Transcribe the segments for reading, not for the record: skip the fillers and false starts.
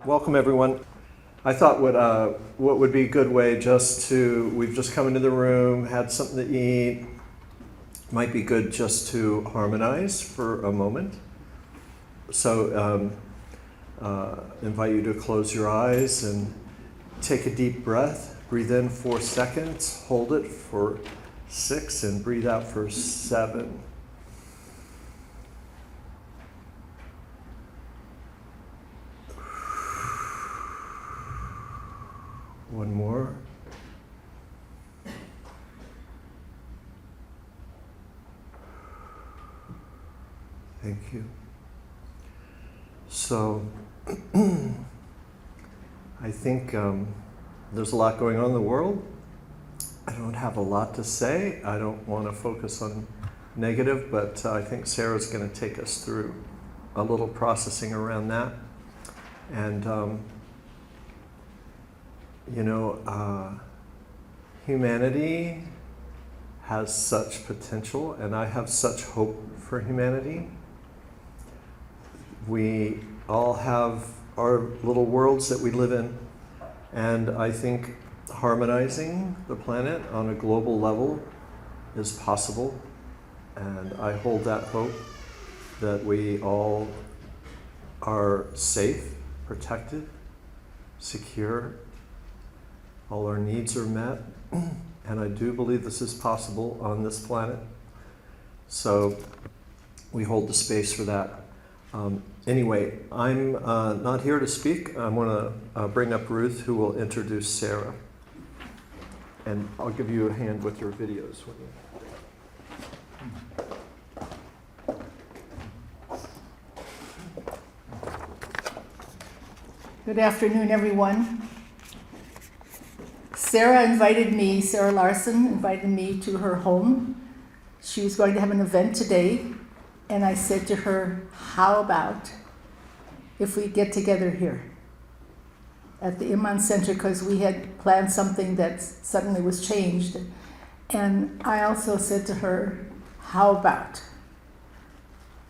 Welcome everyone. I thought what would be a good way we've just come into the room, had something to eat, might be good just to harmonize for a moment. So invite you to close your eyes and take a deep breath. Breathe in 4 seconds, hold it for 6, and breathe out for 7. One more. Thank you. So, I think there's a lot going on in the world. I don't have a lot to say. I don't want to focus on negative, but I think Sarah's going to take us through a little processing around that. And humanity has such potential, and I have such hope for humanity. We all have our little worlds that we live in, and I think harmonizing the planet on a global level is possible, and I hold that hope that we all are safe, protected, secure, all our needs are met, and I do believe this is possible on this planet. So we hold the space for that. Anyway, I'm not here to speak. I'm going to bring up Ruth, who will introduce Sarah. And I'll give you a hand with your videos. Good afternoon, everyone. Sarah Larson invited me to her home. She was going to have an event today, and I said to her, how about if we get together here at the Iman Center, because we had planned something that suddenly was changed. And I also said to her, how about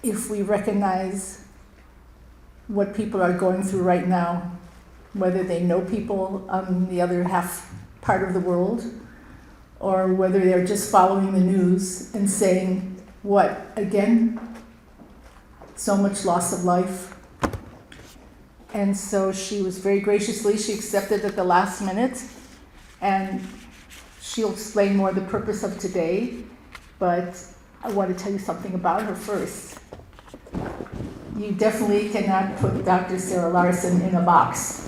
if we recognize what people are going through right now, whether they know people on the other part of the world, or whether they're just following the news and saying, what, again? So much loss of life. And so she was very graciously, she accepted at the last minute, and she'll explain more the purpose of today, but I want to tell you something about her first. You definitely cannot put Dr. Sarah Larson in a box.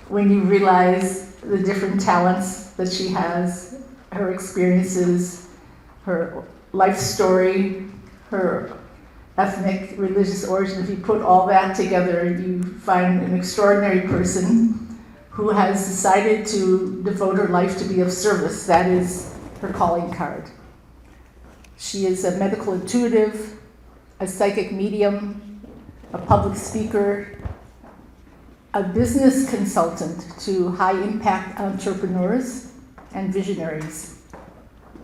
When you realize the different talents that she has, her experiences, her life story, her ethnic, religious origin, if you put all that together, you find an extraordinary person who has decided to devote her life to be of service. That is her calling card. She is a medical intuitive, a psychic medium, a public speaker, a business consultant to high-impact entrepreneurs and visionaries.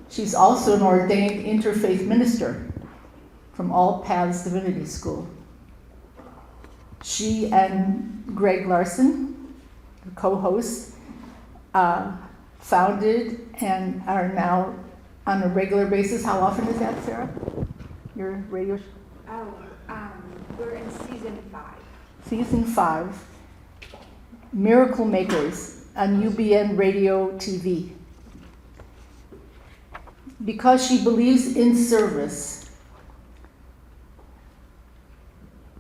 She's also an ordained interfaith minister from All Paths Divinity School. She and Greg Larson, the co-host, founded and are now on a regular basis. How often is that, Sarah? Your radio show? We're in season 5. Season 5. Miracle Makers on UBN Radio TV. Because she believes in service.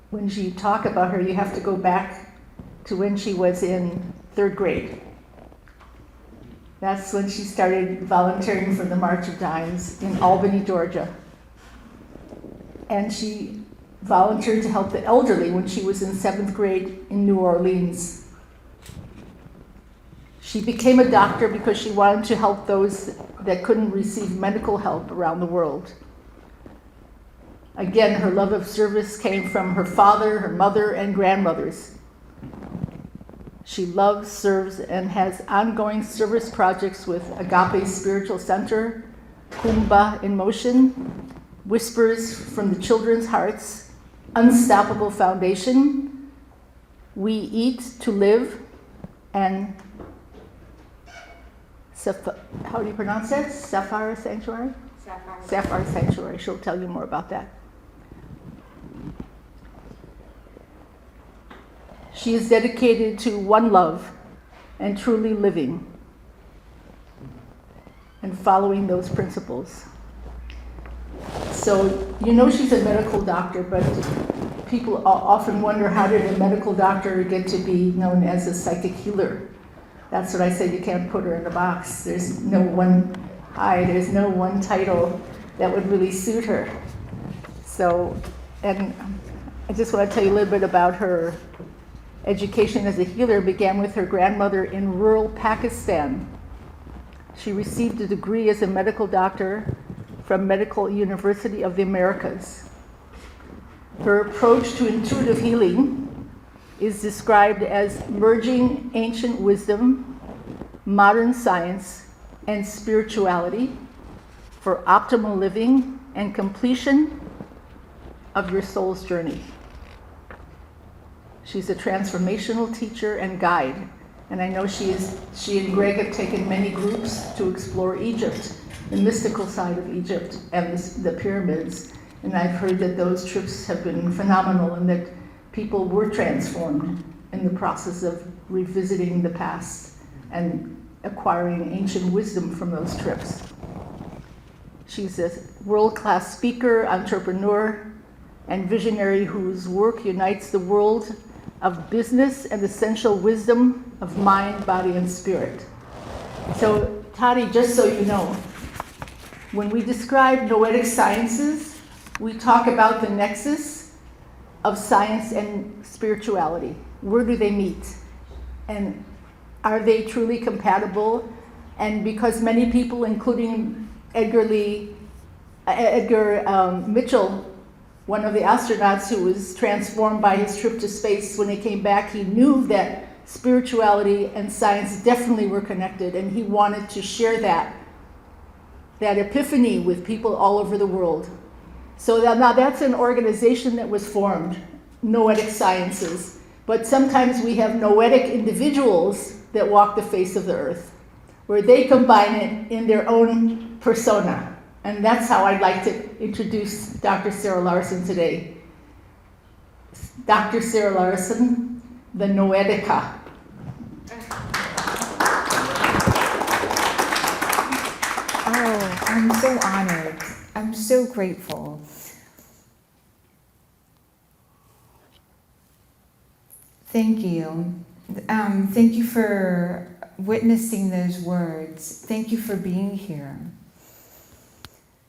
When you talk about her, you have to go back to when she was in 3rd grade. That's when she started volunteering for the March of Dimes in Albany, Georgia. And she volunteered to help the elderly when she was in 7th grade in New Orleans. She became a doctor because she wanted to help those that couldn't receive medical help around the world. Again, her love of service came from her father, her mother, and grandmothers. She loves, serves, and has ongoing service projects with Agape Spiritual Center, Kumbha in Motion, Whispers from the Children's Hearts, unstoppable foundation. We eat to live, and how do you pronounce that? Sapphire Sanctuary? Sapphire Sanctuary. She'll tell you more about that. She is dedicated to one love and truly living and following those principles. So, you know she's a medical doctor, but people often wonder, how did a medical doctor get to be known as a psychic healer? That's what I said, you can't put her in a box. There's no one title that would really suit her. So, and I just want to tell you a little bit about her education as a healer. Began with her grandmother in rural Pakistan. She received a degree as a medical doctor from Medical University of the Americas. Her approach to intuitive healing is described as merging ancient wisdom, modern science, and spirituality for optimal living and completion of your soul's journey. She's a transformational teacher and guide, and I know she and Greg have taken many groups to explore Egypt, the mystical side of Egypt and the pyramids, and I've heard that those trips have been phenomenal and that people were transformed in the process of revisiting the past and acquiring ancient wisdom from those trips. She's a world-class speaker, entrepreneur, and visionary whose work unites the world of business and essential wisdom of mind, body, and spirit. So, Tati, just so you know, when we describe noetic sciences, we talk about the nexus of science and spirituality. Where do they meet? And are they truly compatible? And because many people, including Edgar Mitchell, one of the astronauts who was transformed by his trip to space, when he came back, he knew that spirituality and science definitely were connected, and he wanted to share that epiphany with people all over the world. So now that's an organization that was formed, Noetic Sciences. But sometimes we have noetic individuals that walk the face of the earth, where they combine it in their own persona. And that's how I'd like to introduce Dr. Sarah Larson today. Dr. Sarah Larson, the Noetica. Oh, I'm so honored. I'm so grateful. Thank you. Thank you for witnessing those words. Thank you for being here.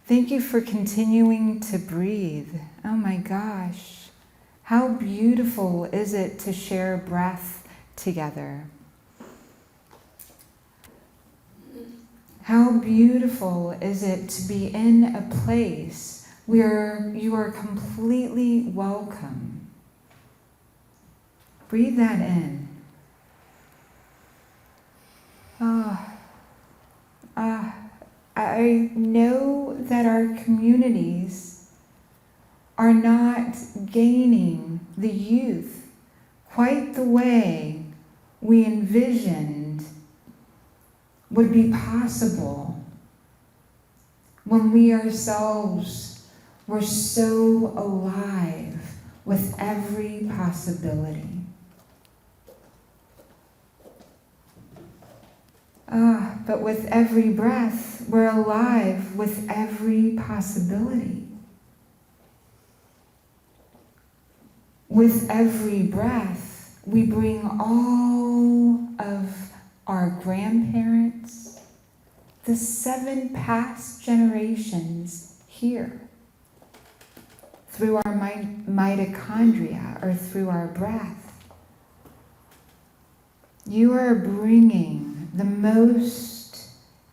Thank you for continuing to breathe. Oh my gosh. How beautiful is it to share breath together? How beautiful is it to be in a place where you are completely welcome. Breathe that in. I know that our communities are not gaining the youth quite the way we envisioned would be possible when we ourselves were so alive with every possibility. But with every breath, we're alive with every possibility. With every breath, we bring all of our grandparents, the 7 past generations here, through our mitochondria or through our breath. You are bringing the most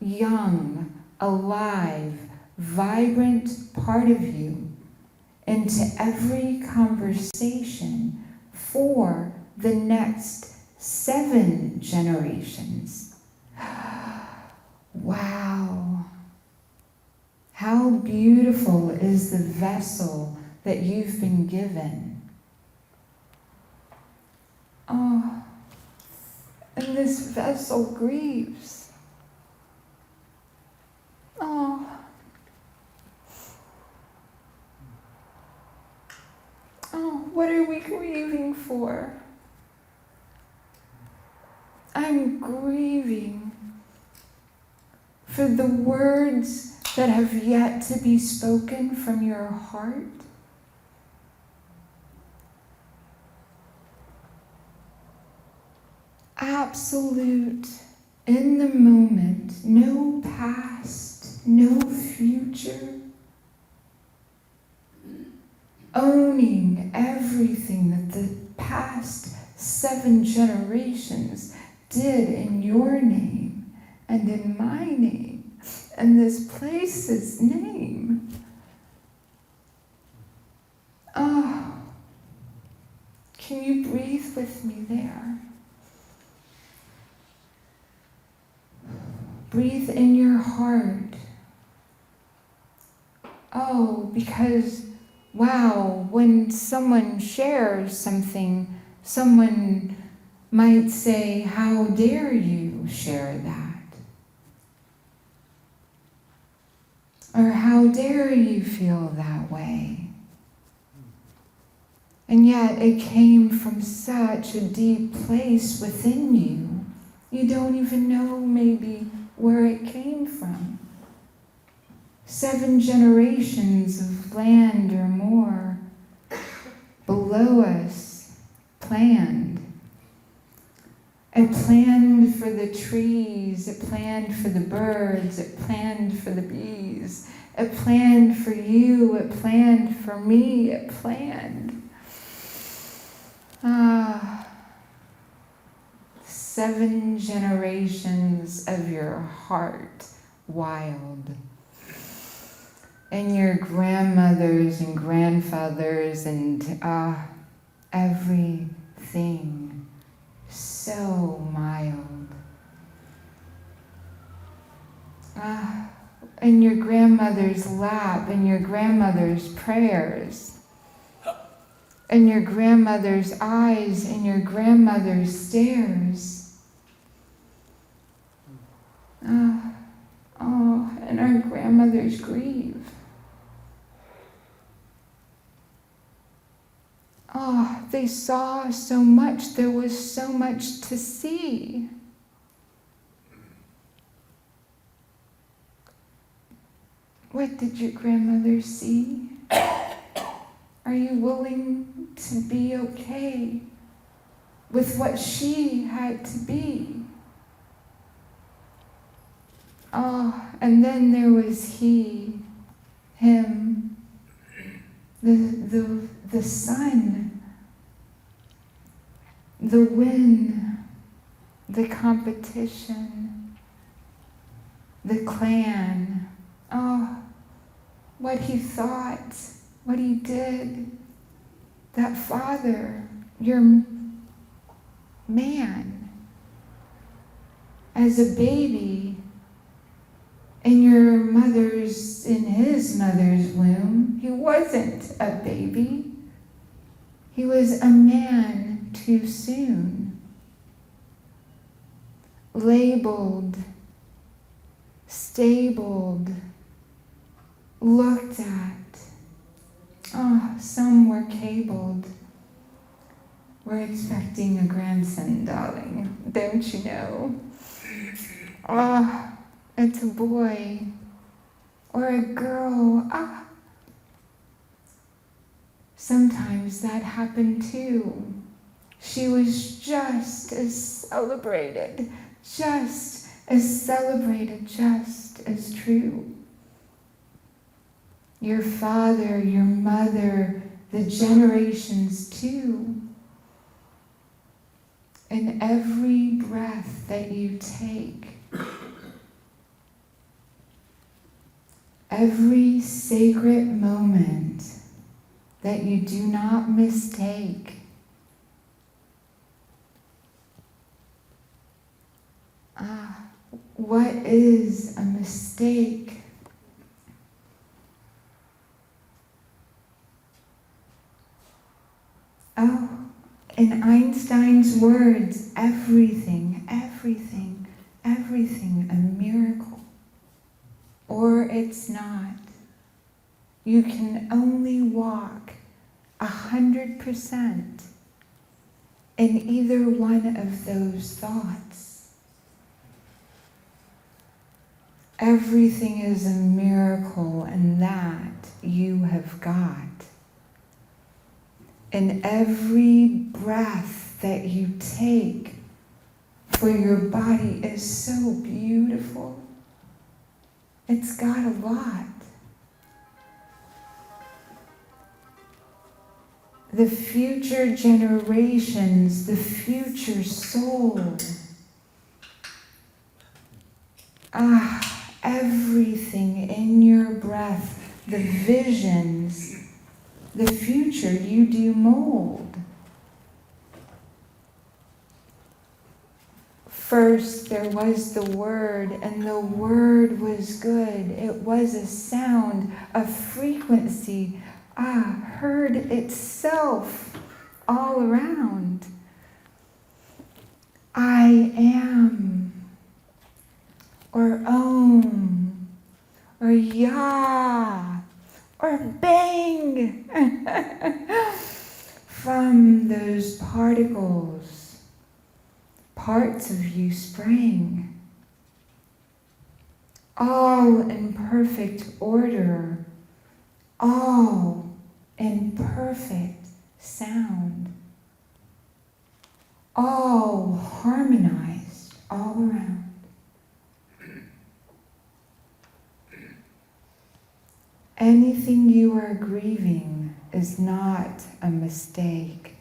young, alive, vibrant part of you into every conversation for the next 7 generations. Wow. How beautiful is the vessel that you've been given. Oh, and this vessel grieves. Oh. Oh, what are we grieving for? I'm grieving for the words that have yet to be spoken from your heart. Absolute, in the moment, no past, no future. Owning everything that the past 7 generations did in your name and in my name and this place's name. Oh, can you breathe with me there? Breathe in your heart. Oh, because wow, when someone shares something, someone might say, how dare you share that? Or how dare you feel that way? And yet it came from such a deep place within you. You don't even know maybe where it came from. 7 generations of land or more below us planned. It planned for the trees, it planned for the birds, it planned for the bees, it planned for you, it planned for me, it planned. 7 generations of your heart wild. And your grandmothers and grandfathers and everything so mild. In your grandmother's lap, in your grandmother's prayers, in your grandmother's eyes, in your grandmother's stares. And our grandmothers grieve. Oh, they saw so much. There was so much to see. What did your grandmother see? Are you willing to be okay with what she had to be? Oh, and then there was he, him, the sun, the wind, the competition, the clan. Oh, what he thought, what he did. That father, your man, as a baby, in his mother's womb, he wasn't a baby. He was a man too soon. Labeled, stabled, looked at. Oh, some were cabled. We're expecting a grandson, darling, don't you know? Oh, it's a boy or a girl. Sometimes that happened too. She was just as celebrated, just as true. Your father, your mother, the generations too. And every breath that you take, every sacred moment that you do not mistake, what is a mistake? In Einstein's words, everything, everything, everything a miracle. Or it's not. You can only walk 100% in either one of those thoughts. Everything is a miracle, and that you have got. And every breath that you take for your body is so beautiful. It's got a lot. The future generations, the future soul. Everything in your breath, the visions, the future you do mold. First there was the Word, and the Word was good. It was a sound, a frequency, heard itself all around. I am, or Om, or Yah, or bang, from those particles, parts of you sprang, all in perfect order, all in perfect sound, all harmonized all around. Anything you are grieving is not a mistake.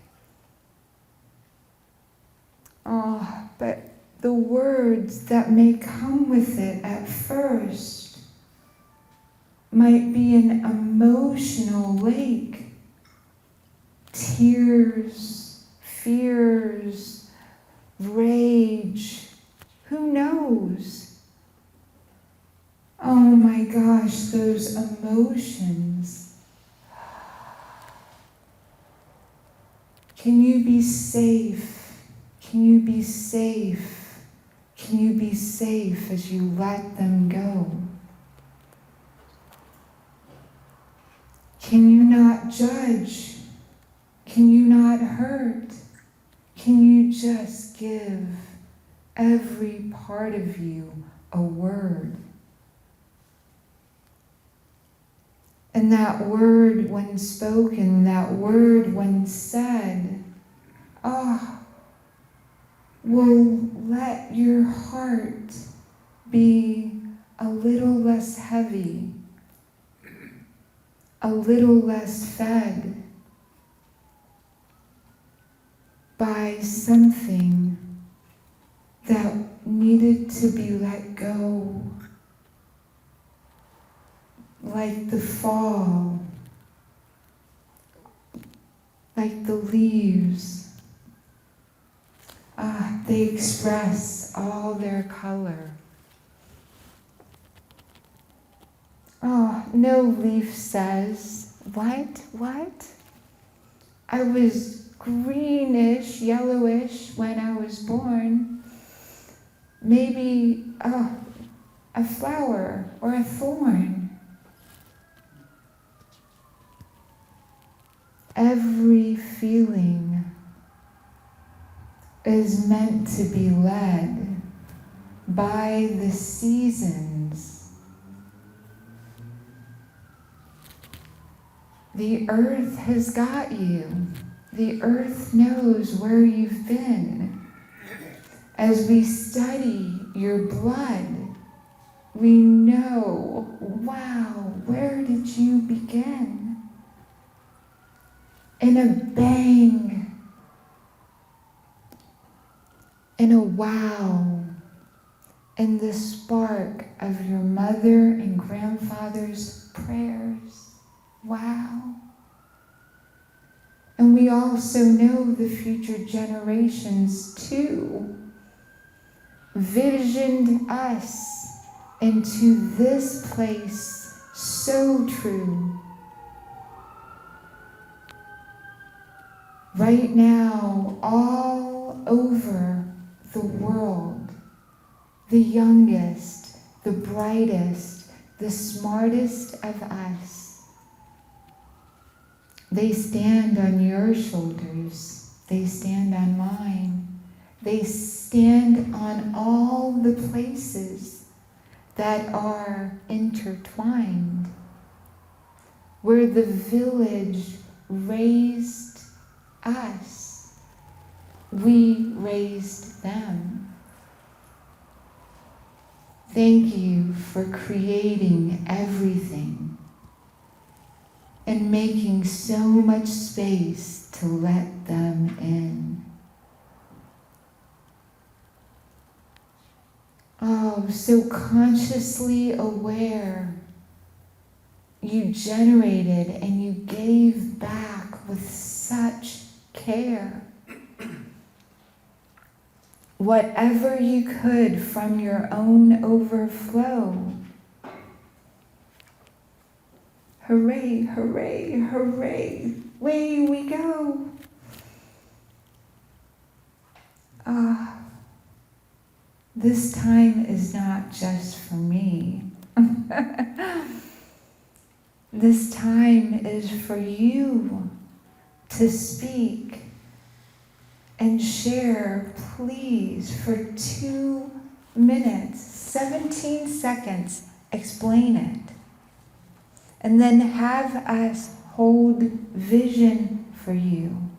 But the words that may come with it at first might be an emotional lake. Tears, fears, rage, who knows? Oh my gosh, those emotions. Can you be safe? Can you be safe? Can you be safe as you let them go? Can you not judge? Can you not hurt? Can you just give every part of you a word? And that word when spoken, that word when said, will let your heart be a little less heavy, a little less fed by something that needed to be let go, like the fall, like the leaves. They express all their color. No leaf says, what? I was greenish, yellowish when I was born. Maybe a flower or a thorn. Every feeling is meant to be led by the seasons. The earth has got you. The earth knows where you've been. As we study your blood, we know, wow, where did you begin? In a bang, in a wow, in the spark of your mother and grandfather's prayers. Wow. And we also know the future generations too visioned us into this place so true. right now, all over the world, the youngest, the brightest, the smartest of us, they stand on your shoulders. They stand on mine. They stand on all the places that are intertwined, where the village raised us. We raised them. Thank you for creating everything and making so much space to let them in. Oh, so consciously aware, you generated and you gave back with such care. Whatever you could from your own overflow. Hooray, hooray, hooray. Away we go. This time is not just for me. This time is for you to speak and share, please, for 2 minutes, 17 seconds, explain it. And then have us hold vision for you.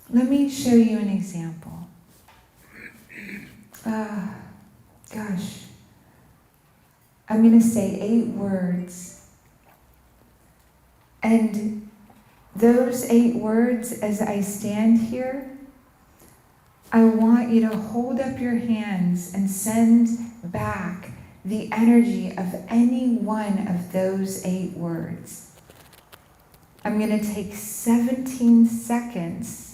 Let me show you an example. Gosh. I'm going to say 8 words. And those 8 words, as I stand here, I want you to hold up your hands and send back the energy of any one of those 8 words. I'm going to take 17 seconds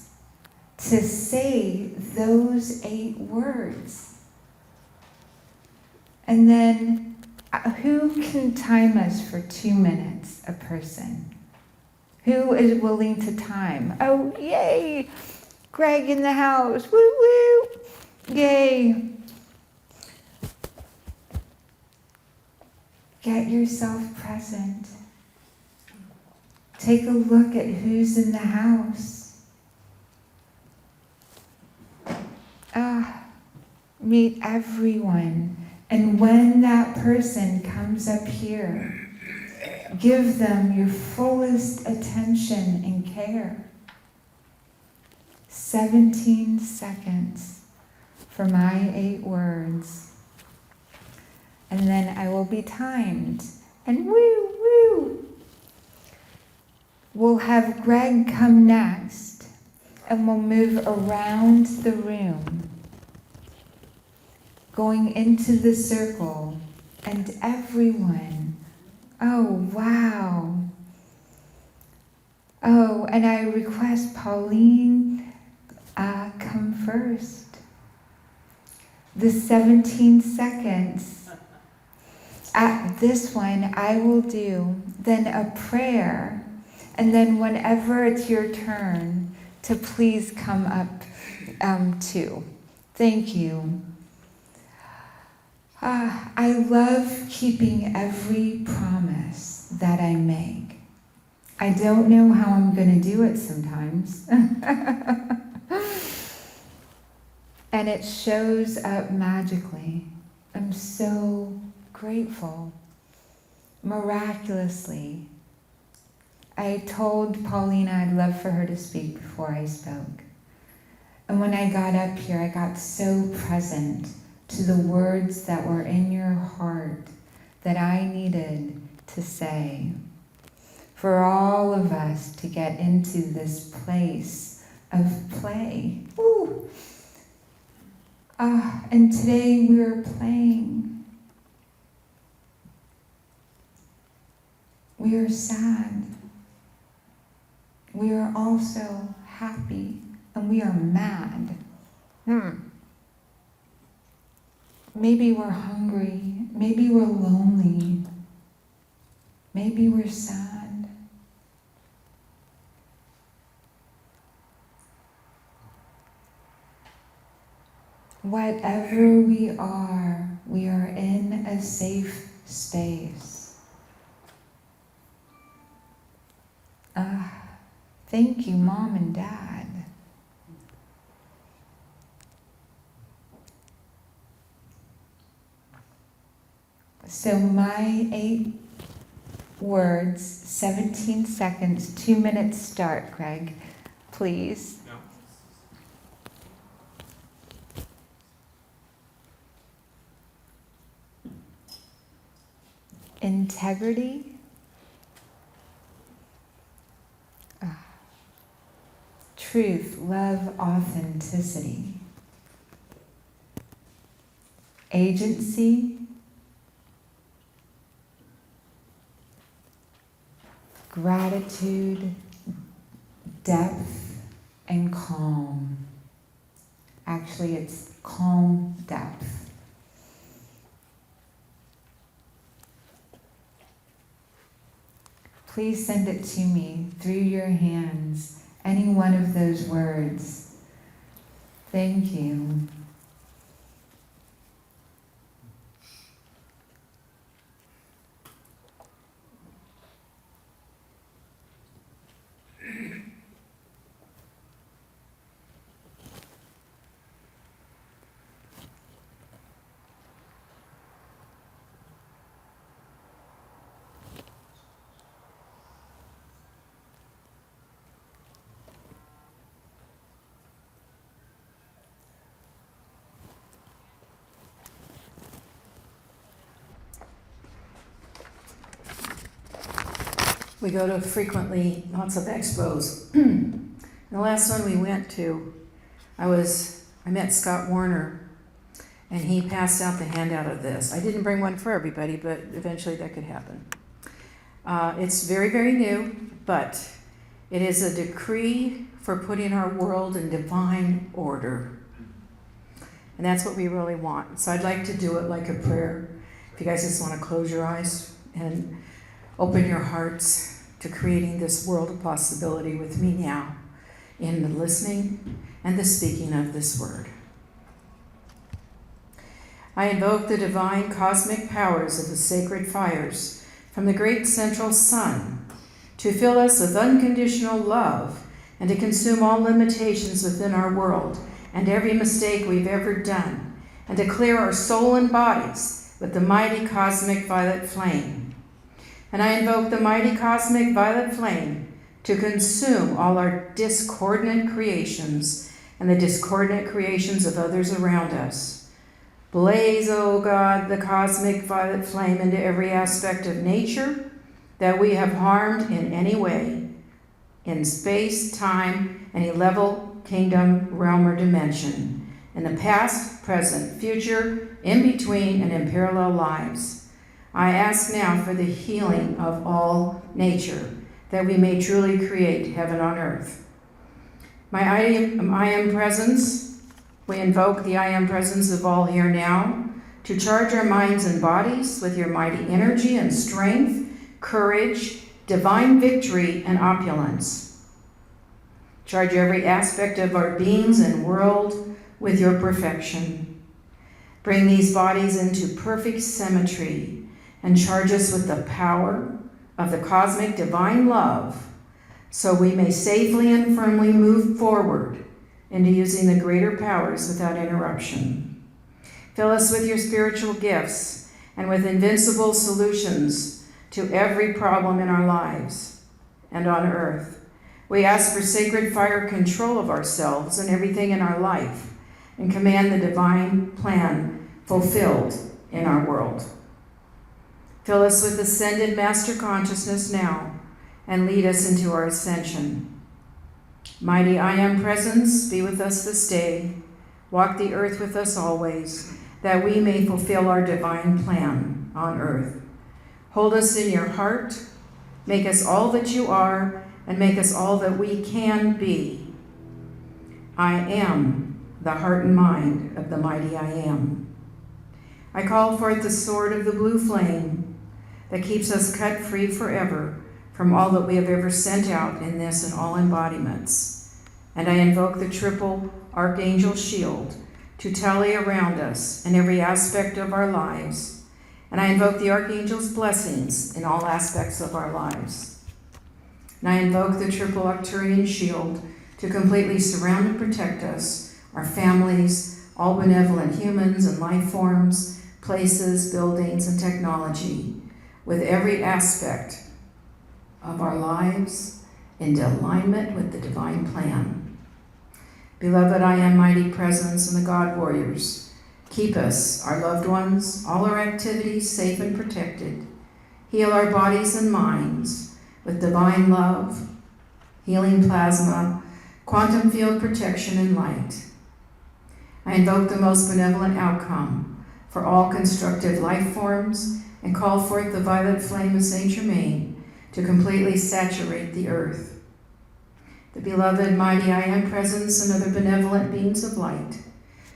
to say those 8 words. And then, who can time us for 2 minutes, a person? Who is willing to time? Oh, yay! Greg in the house, woo woo! Yay! Get yourself present. Take a look at who's in the house. Meet everyone. And when that person comes up here, give them your fullest attention and care. 17 seconds for my 8 words. And then I will be timed. And woo, woo! We'll have Greg come next, and we'll move around the room, going into the circle, and everyone. Oh, wow. Oh, and I request Pauline come first. The 17 seconds. At this one, I will do then a prayer, and then whenever it's your turn, to please come up too. Thank you. I love keeping every promise that I make. I don't know how I'm going to do it sometimes. And it shows up magically. I'm so grateful. Miraculously. I told Paulina I'd love for her to speak before I spoke. And when I got up here, I got so present to the words that were in your heart that I needed to say. For all of us to get into this place of play. Woo! And today we are playing. We are sad. We are also happy, and we are mad. Maybe we're hungry. Maybe we're lonely. Maybe we're sad. whatever we are in a safe space. Thank you, Mom and Dad. So my 8 words, 17 seconds, 2 minutes start, Greg, please. No. Integrity. Truth, love, authenticity. Agency. Gratitude, depth, and calm. Actually, it's calm depth. Please send it to me through your hands, any one of those words. Thank you. We go to frequently lots of expos. The last one we went to, I met Scott Warner, and he passed out the handout of this. I didn't bring one for everybody, but eventually that could happen. It's very, very new, but it is a decree for putting our world in divine order. And that's what we really want. So I'd like to do it like a prayer. If you guys just want to close your eyes and open your hearts to creating this world of possibility with me now in the listening and the speaking of this word. I invoke the divine cosmic powers of the sacred fires from the great central sun to fill us with unconditional love and to consume all limitations within our world and every mistake we've ever done, and to clear our soul and bodies with the mighty cosmic violet flame. And I invoke the mighty cosmic violet flame to consume all our discordant creations and the discordant creations of others around us. Blaze, O God, the cosmic violet flame into every aspect of nature that we have harmed in any way, in space, time, any level, kingdom, realm, or dimension, in the past, present, future, in between, and in parallel lives. I ask now for the healing of all nature, that we may truly create heaven on earth. I am presence, we invoke the I am presence of all here now to charge our minds and bodies with your mighty energy and strength, courage, divine victory, and opulence. Charge every aspect of our beings and world with your perfection. Bring these bodies into perfect symmetry and charge us with the power of the cosmic divine love so we may safely and firmly move forward into using the greater powers without interruption. Fill us with your spiritual gifts and with invincible solutions to every problem in our lives and on earth. We ask for sacred fire control of ourselves and everything in our life and command the divine plan fulfilled in our world. Fill us with ascended master consciousness now and lead us into our ascension. Mighty I Am Presence, be with us this day. Walk the earth with us always, that we may fulfill our divine plan on earth. Hold us in your heart, make us all that you are, and make us all that we can be. I am the heart and mind of the mighty I Am. I call forth the sword of the blue flame that keeps us cut free forever from all that we have ever sent out in this and all embodiments. And I invoke the triple archangel shield to tally around us in every aspect of our lives. And I invoke the Archangel's blessings in all aspects of our lives. And I invoke the triple Arcturian shield to completely surround and protect us, our families, all benevolent humans and life forms, places, buildings, and technology, with every aspect of our lives in alignment with the divine plan. Beloved, I am mighty presence and the God warriors. Keep us, our loved ones, all our activities safe and protected. Heal our bodies and minds with divine love, healing plasma, quantum field protection, and light. I invoke the most benevolent outcome for all constructive life forms and call forth the violet flame of Saint Germain to completely saturate the earth. The beloved mighty I Am presence and other benevolent beings of light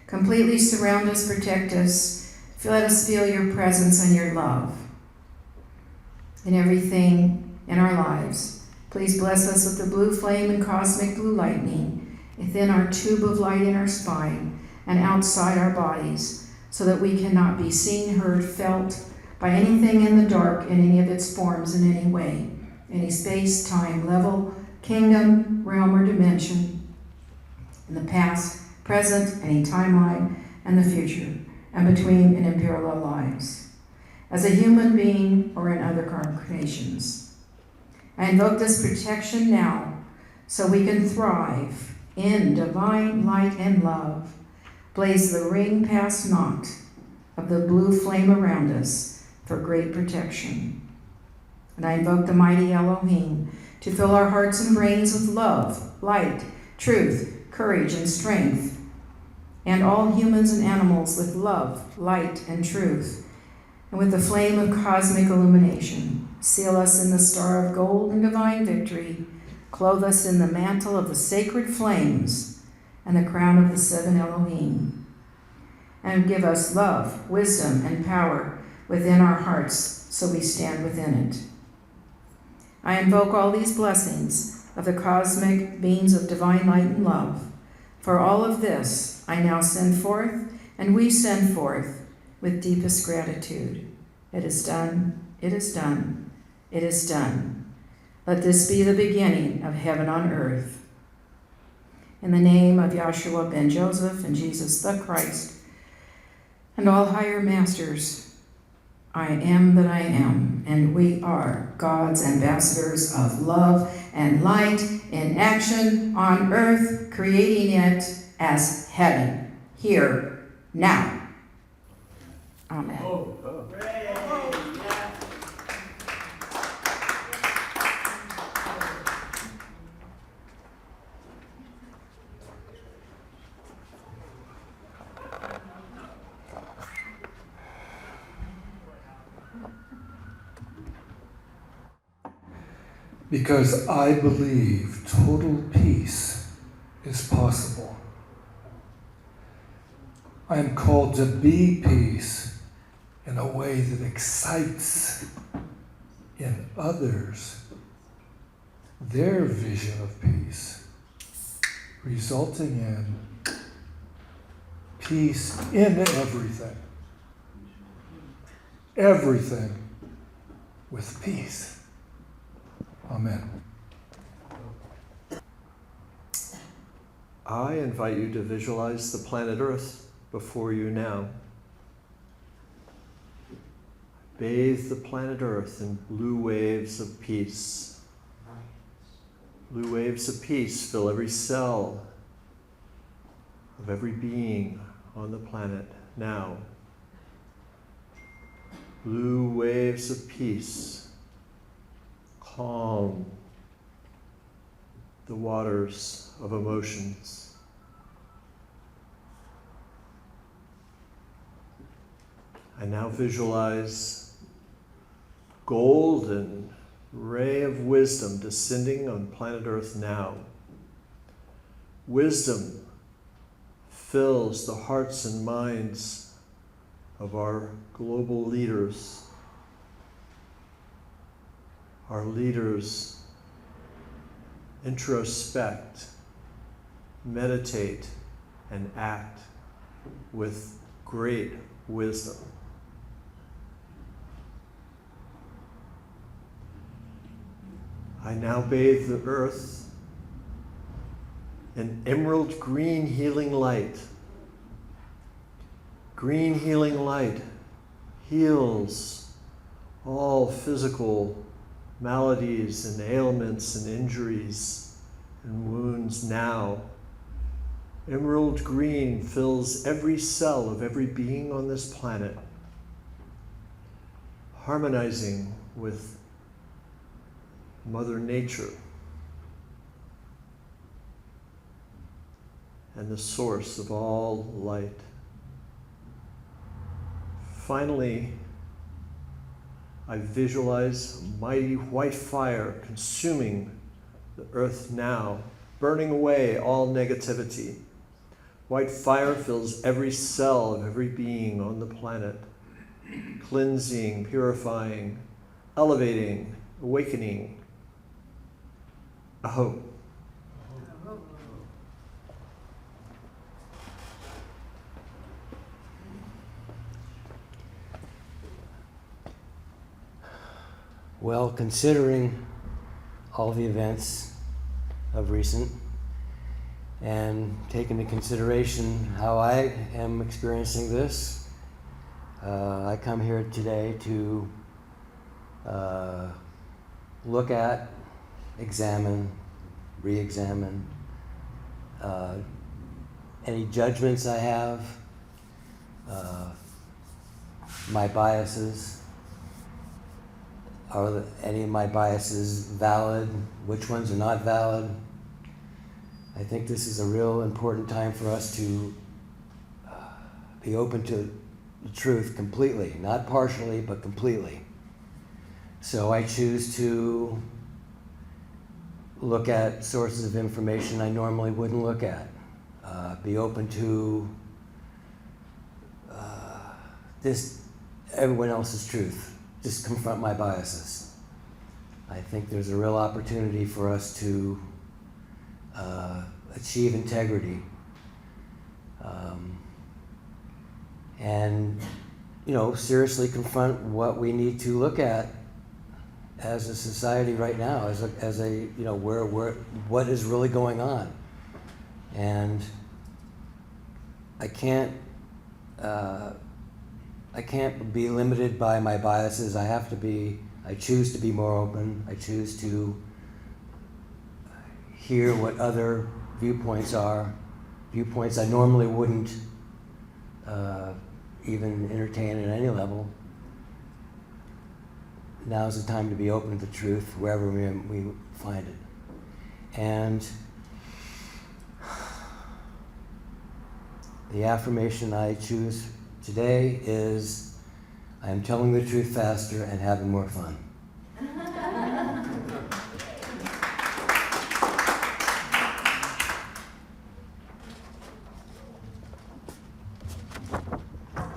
completely surround us, protect us, let us feel your presence and your love in everything in our lives. Please bless us with the blue flame and cosmic blue lightning within our tube of light in our spine and outside our bodies, so that we cannot be seen, heard, felt by anything in the dark in any of its forms in any way, any space, time, level, kingdom, realm, or dimension, in the past, present, any timeline, and the future, and between and in parallel lives, as a human being or in other incarnations. I invoke this protection now so we can thrive in divine light and love. Blaze the ring past naught of the blue flame around us for great protection. And I invoke the mighty Elohim to fill our hearts and brains with love, light, truth, courage, and strength, and all humans and animals with love, light, and truth, and with the flame of cosmic illumination. Seal us in the star of gold and divine victory. Clothe us in the mantle of the sacred flames and the crown of the seven Elohim. And give us love, wisdom, and power within our hearts so we stand within it. I invoke all these blessings of the cosmic beings of divine light and love. For all of this, I now send forth, and we send forth with deepest gratitude. It is done, it is done, it is done. Let this be the beginning of heaven on earth. In the name of Yahshua ben Joseph and Jesus the Christ, and all higher masters, I am that I am, and we are God's ambassadors of love and light in action on earth, creating it as heaven, here, now. Amen. Because I believe total peace is possible. I am called to be peace in a way that excites in others their vision of peace, resulting in peace in everything. Everything with peace. Amen. I invite you to visualize the planet Earth before you now. Bathe the planet Earth in blue waves of peace. Blue waves of peace fill every cell of every being on the planet now. Blue waves of peace calm the waters of emotions. I now visualize golden ray of wisdom descending on planet Earth now. Wisdom fills the hearts and minds of our global leaders. Our leaders introspect, meditate, and act with great wisdom. I now bathe the earth in emerald green healing light. Green healing light heals all physical maladies and ailments and injuries and wounds now. Emerald green fills every cell of every being on this planet, harmonizing with Mother Nature and the source of all light. Finally, I visualize a mighty white fire consuming the earth now, burning away all negativity. White fire fills every cell of every being on the planet, cleansing, purifying, elevating, awakening. Aho. Well, considering all the events of recent and taking into consideration how I am experiencing this, I come here today to look at, examine, re-examine any judgments I have, my biases. Are any of my biases valid? Which ones are not valid? I think this is a real important time for us to be open to the truth completely, not partially, but completely. So I choose to look at sources of information I normally wouldn't look at. Be open to everyone else's truth. Just confront my biases. I think there's a real opportunity for us to achieve integrity. And, seriously confront what we need to look at as a society right now, what is really going on. And I can't be limited by my biases. I choose to be more open. I choose to hear what other viewpoints are, viewpoints I normally wouldn't even entertain at any level. Now's the time to be open to the truth wherever we find it. And the affirmation I choose today is, I am telling the truth faster and having more fun.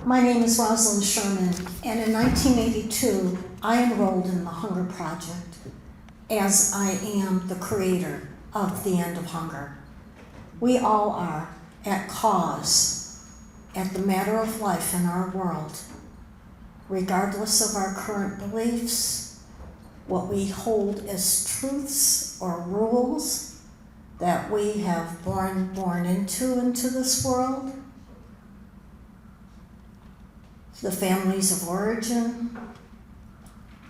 My name is Rosalind Sherman, and in 1982, I enrolled in the Hunger Project, as I am the creator of the end of hunger. We all are at cause at the matter of life in our world, regardless of our current beliefs, what we hold as truths or rules that we have born into this world, the families of origin,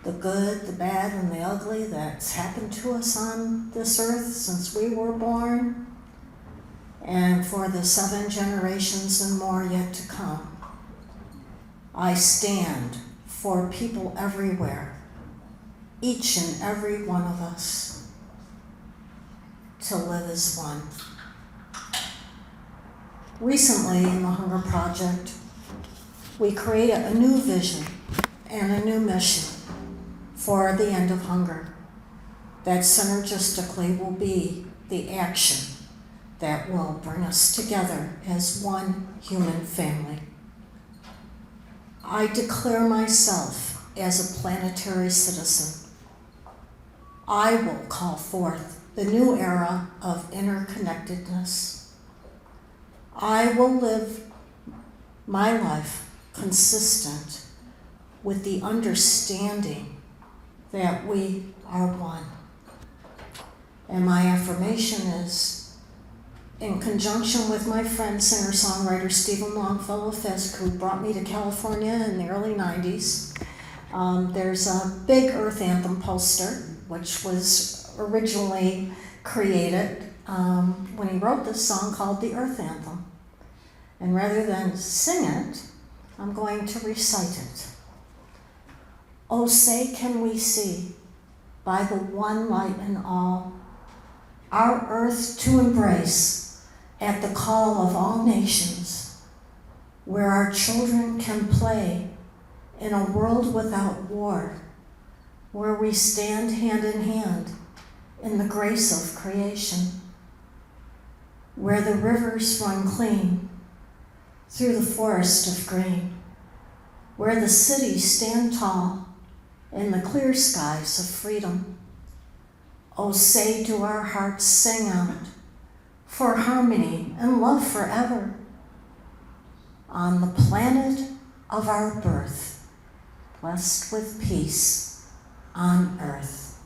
the good, the bad, and the ugly that's happened to us on this earth since we were born, and for the 7 generations and more yet to come. I stand for people everywhere, each and every one of us, to live as one. Recently in the Hunger Project, we created a new vision and a new mission for the end of hunger that synergistically will be the action that will bring us together as one human family. I declare myself as a planetary citizen. I will call forth the new era of interconnectedness. I will live my life consistent with the understanding that we are one. And my affirmation is, in conjunction with my friend, singer-songwriter Stephen Longfellow-Fisk, who brought me to California in the early 90s, there's a big Earth Anthem poster, which was originally created when he wrote this song called the Earth Anthem. And rather than sing it, I'm going to recite it. Oh, say can we see, by the one light in all, our earth to embrace at the call of all nations, where our children can play in a world without war, where we stand hand in hand in the grace of creation, where the rivers run clean through the forest of green, where the cities stand tall in the clear skies of freedom. Oh, say do our hearts sing out for harmony and love forever on the planet of our birth, blessed with peace on earth.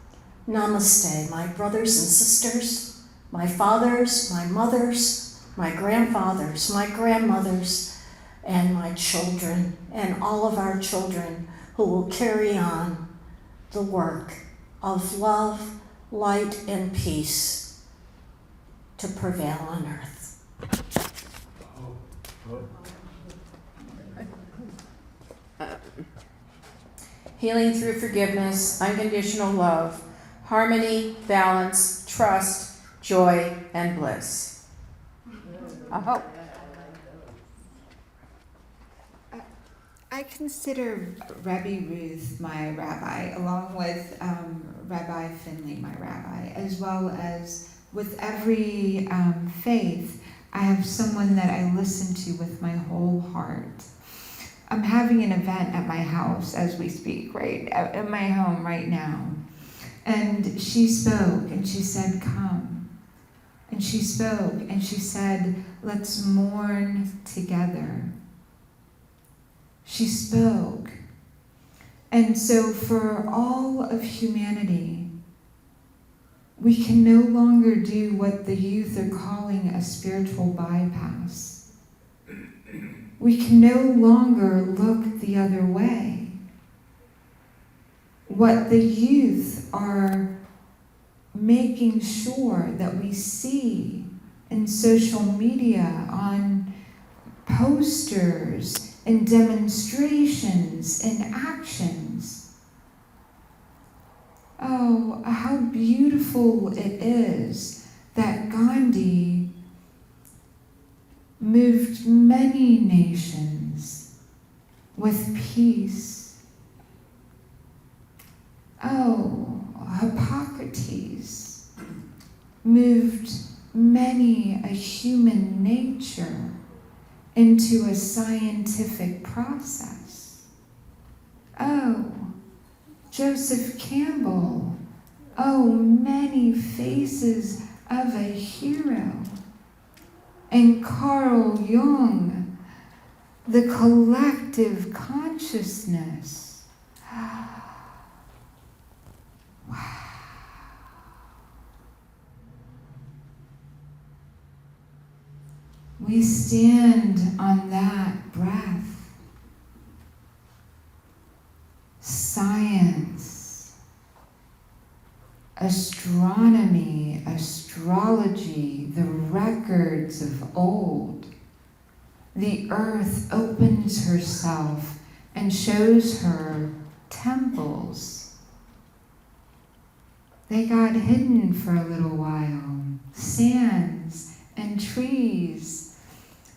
Namaste, my brothers and sisters, my fathers, my mothers, my grandfathers, my grandmothers, and my children, and all of our children who will carry on the work of love, light, and peace to prevail on earth. Healing through forgiveness, unconditional love, harmony, balance, trust, joy, and bliss. Oh. I consider Rabbi Ruth my rabbi, along with Rabbi Finley my rabbi, as well as with every faith, I have someone that I listen to with my whole heart. I'm having an event at my house as we speak, right, at my home right now. And she spoke and she said, come. And she spoke and she said, let's mourn together. She spoke. And so for all of humanity, we can no longer do what the youth are calling a spiritual bypass. We can no longer look the other way. What the youth are making sure that we see in social media, on posters, in demonstrations, in actions. Oh, how beautiful it is that Gandhi moved many nations with peace. Oh, Hippocrates moved many a human nature into a scientific process. Oh, Joseph Campbell. Oh, many faces of a hero. And Carl Jung, the collective consciousness. Wow. We stand on that breath. Science, astronomy, astrology, the records of old. The earth opens herself and shows her temples. They got hidden for a little while. Sands and trees.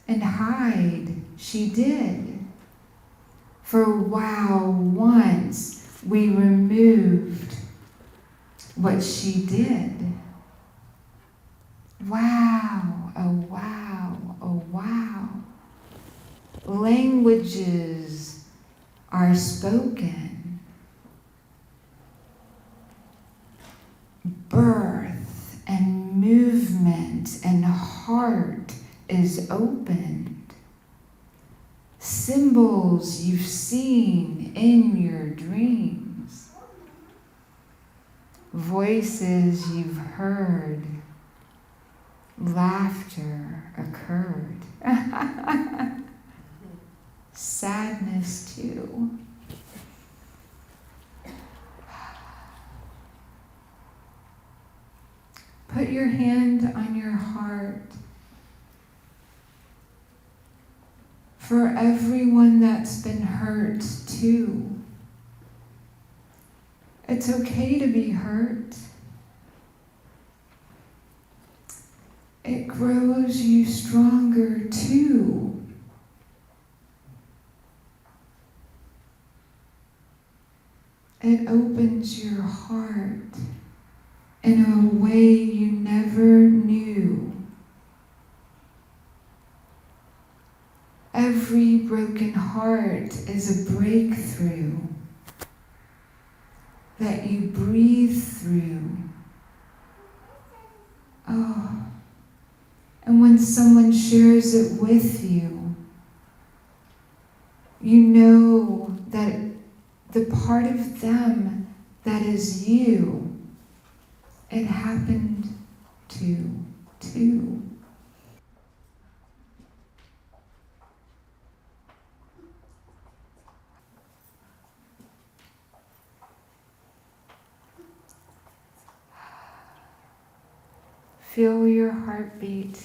And hide she did. For wow, once we removed what she did. Wow, oh wow, oh wow. Languages are spoken. Birth and movement and heart is opened. symbols you've seen in your dreams, voices you've heard, laughter occurred, sadness too. Put your hand on your heart for everyone that's been hurt too. It's okay to be hurt. It grows you stronger too. It opens your heart in a way you never knew. Every broken heart is a breakthrough that you breathe through. Oh, and when someone shares it with you, you know that the part of them that is you, it happened to too. Feel your heartbeat.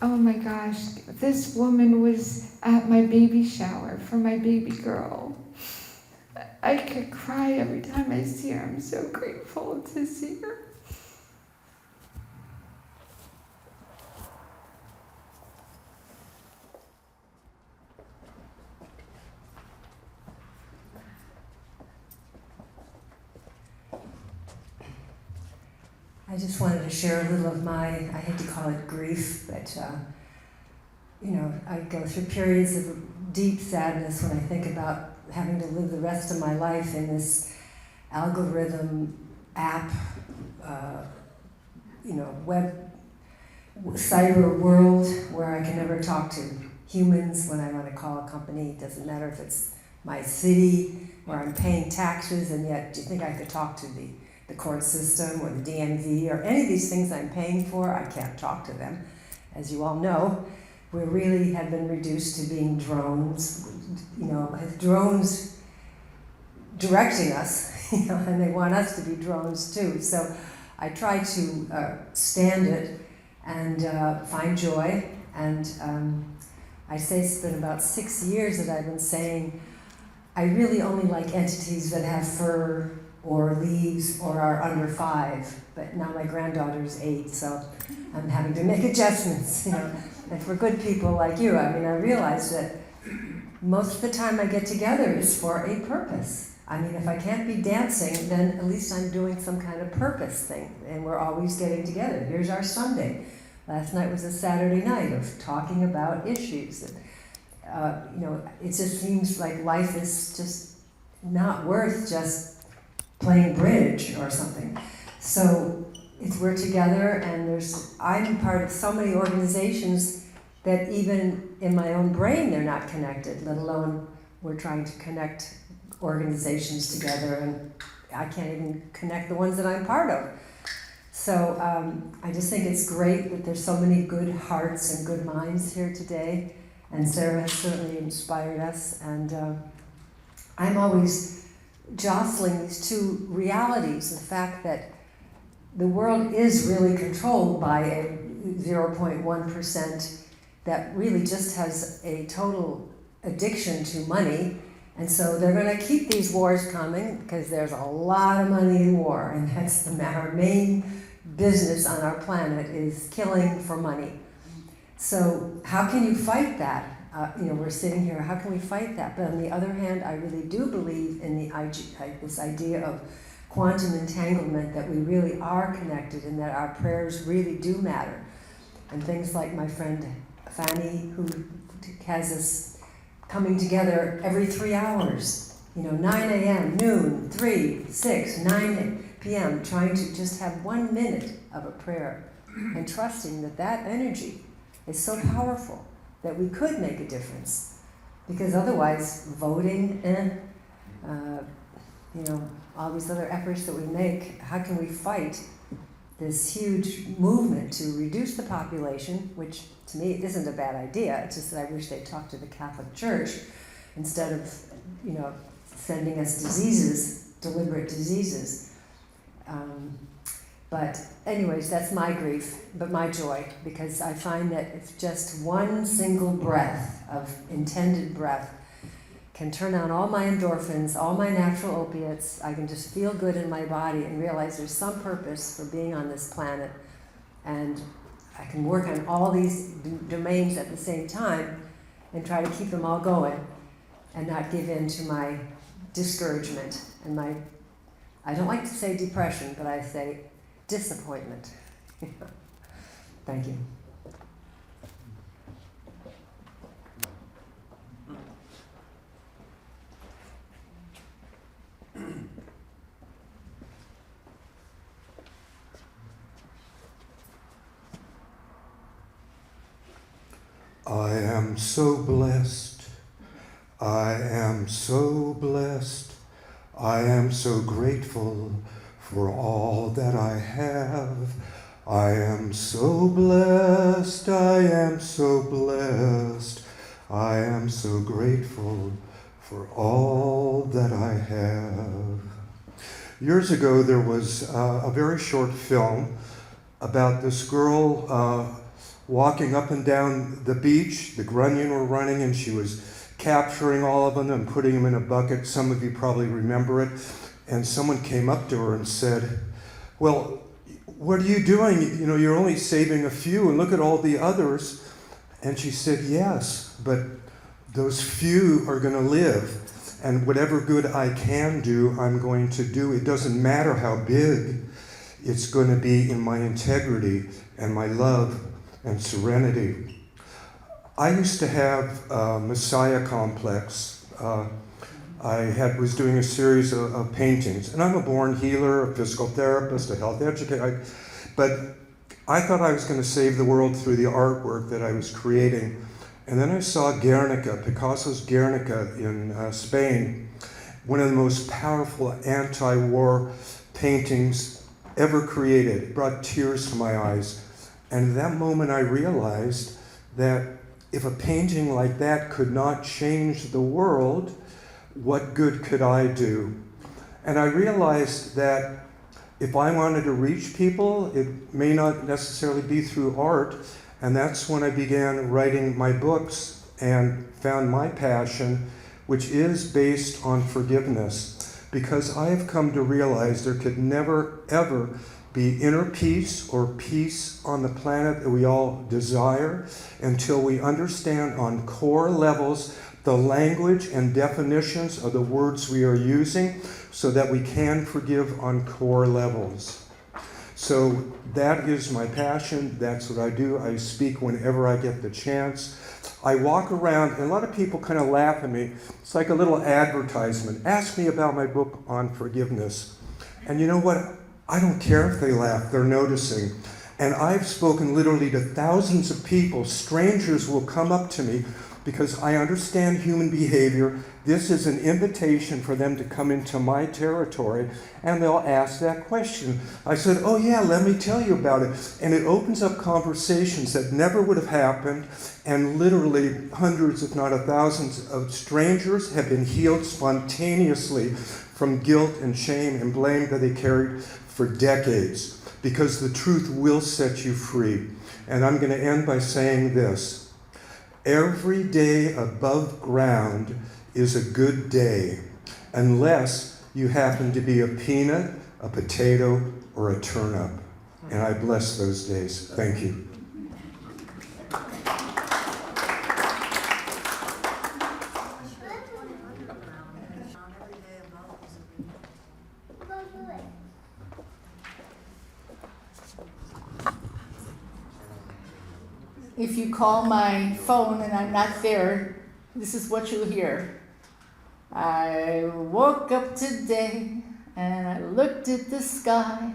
Oh my gosh, this woman was at my baby shower for my baby girl. I could cry every time I see her. I'm so grateful to see her. I just wanted to share a little of my, I hate to call it grief, but I go through periods of deep sadness when I think about having to live the rest of my life in this algorithm app, web cyber world where I can never talk to humans when I want to call a company. It doesn't matter if it's my city where I'm paying taxes, and yet do you think I could talk to the court system or the DMV or any of these things I'm paying for? I can't talk to them. As you all know, we really have been reduced to being drones, with drones directing us, and they want us to be drones too. So I try to stand it and find joy. And I say it's been about 6 years that I've been saying I really only like entities that have fur or leaves or are under 5. But now my granddaughter's 8, so I'm having to make adjustments. And for good people like you, I realize that most of the time I get together is for a purpose. If I can't be dancing, then at least I'm doing some kind of purpose thing, and we're always getting together. Here's our Sunday. Last night was a Saturday night of talking about issues. It just seems like life is just not worth just playing bridge or something. So we're together, and I'm part of so many organizations that even in my own brain they're not connected, let alone we're trying to connect organizations together, and I can't even connect the ones that I'm part of. So I just think it's great that there's so many good hearts and good minds here today, and Sarah has certainly inspired us, and I'm always jostling these two realities, the fact that the world is really controlled by a 0.1% that really just has a total addiction to money. And so they're going to keep these wars coming because there's a lot of money in war, and that's our main business on our planet is killing for money. So how can you fight that? We're sitting here, how can we fight that? But on the other hand, I really do believe in this idea of quantum entanglement, that we really are connected and that our prayers really do matter. And things like my friend Fanny, who has us coming together every 3 hours, 9 a.m., noon, 3, 6, 9 p.m., trying to just have 1 minute of a prayer and trusting that energy is so powerful that we could make a difference. Because otherwise, voting, all these other efforts that we make, how can we fight this huge movement to reduce the population, which to me isn't a bad idea. It's just that I wish they'd talk to the Catholic Church instead of, sending us diseases, deliberate diseases. But anyways, that's my grief, but my joy, because I find that if just one single breath of intended breath can turn on all my endorphins, all my natural opiates, I can just feel good in my body and realize there's some purpose for being on this planet, and I can work on all these domains at the same time and try to keep them all going and not give in to my discouragement and my, I don't like to say depression, but I say disappointment. Thank you. I am so blessed. I am so blessed. I am so grateful for all that I have. I am so blessed. I am so blessed. I am so grateful for all that I have. Years ago, there was a very short film about this girl walking up and down the beach. The Grunion were running, and she was capturing all of them and putting them in a bucket. Some of you probably remember it. And someone came up to her and said, "Well, what are you doing? You're only saving a few, and look at all the others." And she said, "Yes, but those few are going to live. And whatever good I can do, I'm going to do. It doesn't matter how big. It's going to be in my integrity and my love and serenity." I used to have a Messiah complex. I was doing a series of paintings, and I'm a born healer, a physical therapist, a health educator, but I thought I was going to save the world through the artwork that I was creating. And then I saw Guernica, Picasso's Guernica in Spain, one of the most powerful anti-war paintings ever created. It brought tears to my eyes. And at that moment I realized that if a painting like that could not change the world, what good could I do? And I realized that if I wanted to reach people, it may not necessarily be through art. And that's when I began writing my books and found my passion, which is based on forgiveness. Because I have come to realize there could never, ever be inner peace or peace on the planet that we all desire until we understand on core levels the language and definitions of the words we are using so that we can forgive on core levels. So that is my passion. That's what I do. I speak whenever I get the chance. I walk around, and a lot of people kind of laugh at me. It's like a little advertisement. Ask me about my book on forgiveness. And you know what? I don't care if they laugh. They're noticing. And I've spoken literally to thousands of people. Strangers will come up to me because I understand human behavior. This is an invitation for them to come into my territory, and they'll ask that question. I said, "Oh yeah, let me tell you about it." And it opens up conversations that never would have happened, and literally hundreds, if not thousands of strangers have been healed spontaneously from guilt and shame and blame that they carried for decades, because the truth will set you free. And I'm going to end by saying this. Every day above ground is a good day, unless you happen to be a peanut, a potato, or a turnip. And I bless those days. Thank you. If you call my phone and I'm not there, this is what you'll hear. I woke up today and I looked at the sky.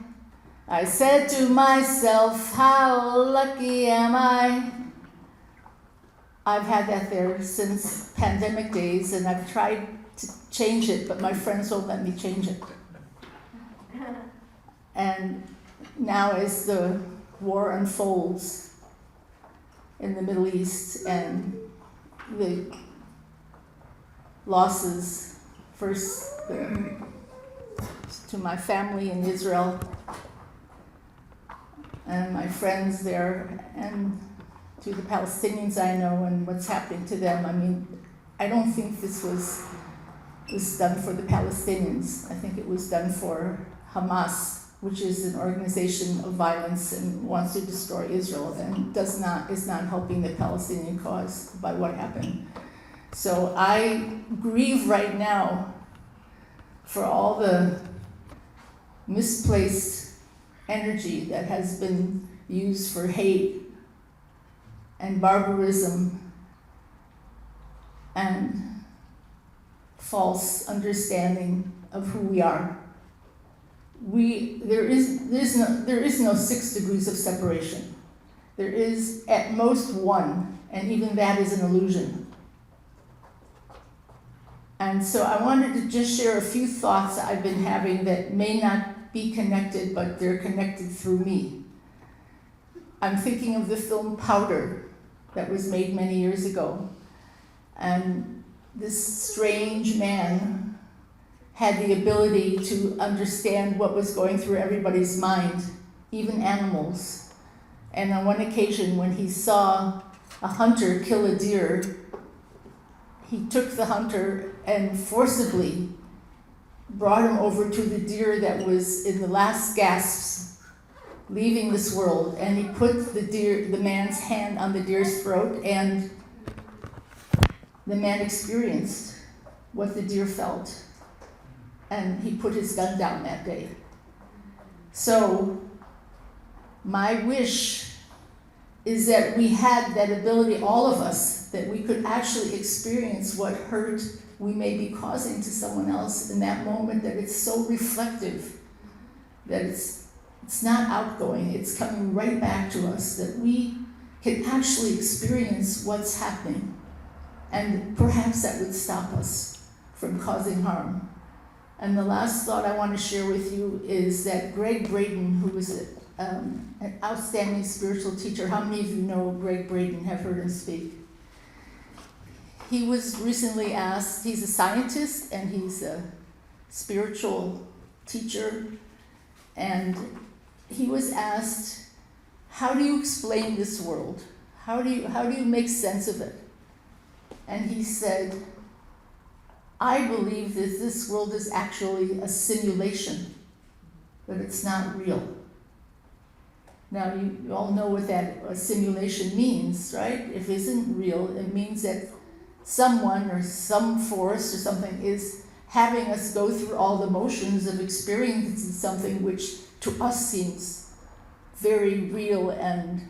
I said to myself, how lucky am I? I've had that there since pandemic days, and I've tried to change it, but my friends won't let me change it. And now as the war unfolds in the Middle East and the losses, first to my family in Israel and my friends there, and to the Palestinians I know and what's happening to them. I mean, I don't think this was done for the Palestinians. I think it was done for Hamas, which is an organization of violence and wants to destroy Israel, and is not helping the Palestinian cause by what happened. So I grieve right now for all the misplaced energy that has been used for hate and barbarism and false understanding of who we are. There is no 6 degrees of separation. There is at most 1, and even that is an illusion. And so I wanted to just share a few thoughts I've been having that may not be connected, but they're connected through me. I'm thinking of the film Powder that was made many years ago. And this strange man had the ability to understand what was going through everybody's mind, even animals. And on one occasion, when he saw a hunter kill a deer, he took the hunter and forcibly brought him over to the deer that was in the last gasps, leaving this world. And he put the man's hand on the deer's throat, and the man experienced what the deer felt. And he put his gun down that day. So my wish is that we had that ability, all of us, that we could actually experience what hurt we may be causing to someone else in that moment, that it's so reflective, that it's not outgoing, it's coming right back to us, that we can actually experience what's happening. And perhaps that would stop us from causing harm. And the last thought I want to share with you is that Greg Braden, who was an outstanding spiritual teacher. How many of you know Greg Braden, have heard him speak? He was recently asked, he's a scientist and he's a spiritual teacher, and he was asked, how do you explain this world? How do you make sense of it? And he said, I believe that this world is actually a simulation, but it's not real. Now, you all know what that simulation means, right? If it isn't real, it means that someone or some force or something is having us go through all the motions of experiencing something which to us seems very real and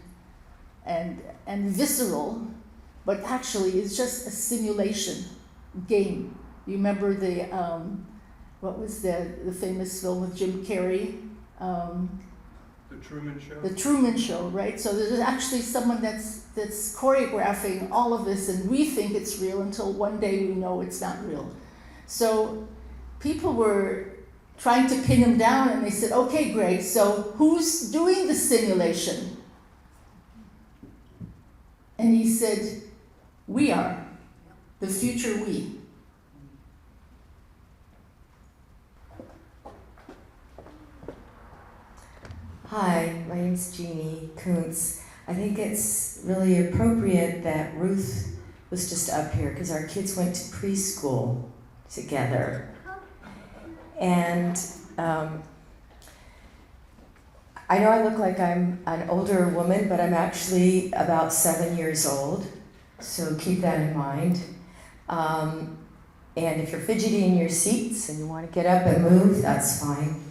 visceral, but actually it's just a simulation game. You remember the what was the famous film with Jim Carrey? The Truman Show? The Truman Show, right? So there's actually someone that's choreographing all of this, and we think it's real until one day we know it's not real. So people were trying to pin him down, and they said, okay, Greg, so who's doing the simulation? And he said, we are, the future we. Hi, my name's Jeannie Kuntz. I think it's really appropriate that Ruth was just up here because our kids went to preschool together. And I know I look like I'm an older woman, but I'm actually about 7 years old, so keep that in mind. And if you're fidgety in your seats and you want to get up and move, that's fine.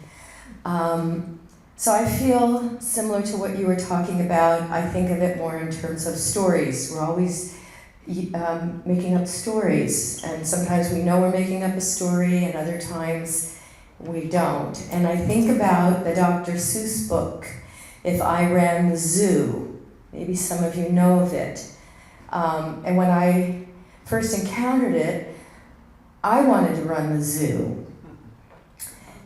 So I feel similar to what you were talking about. I think of it more in terms of stories. We're always making up stories, and sometimes we know we're making up a story, and other times we don't. And I think about the Dr. Seuss book, If I Ran the Zoo. Maybe some of you know of it. And when I first encountered it, I wanted to run the zoo.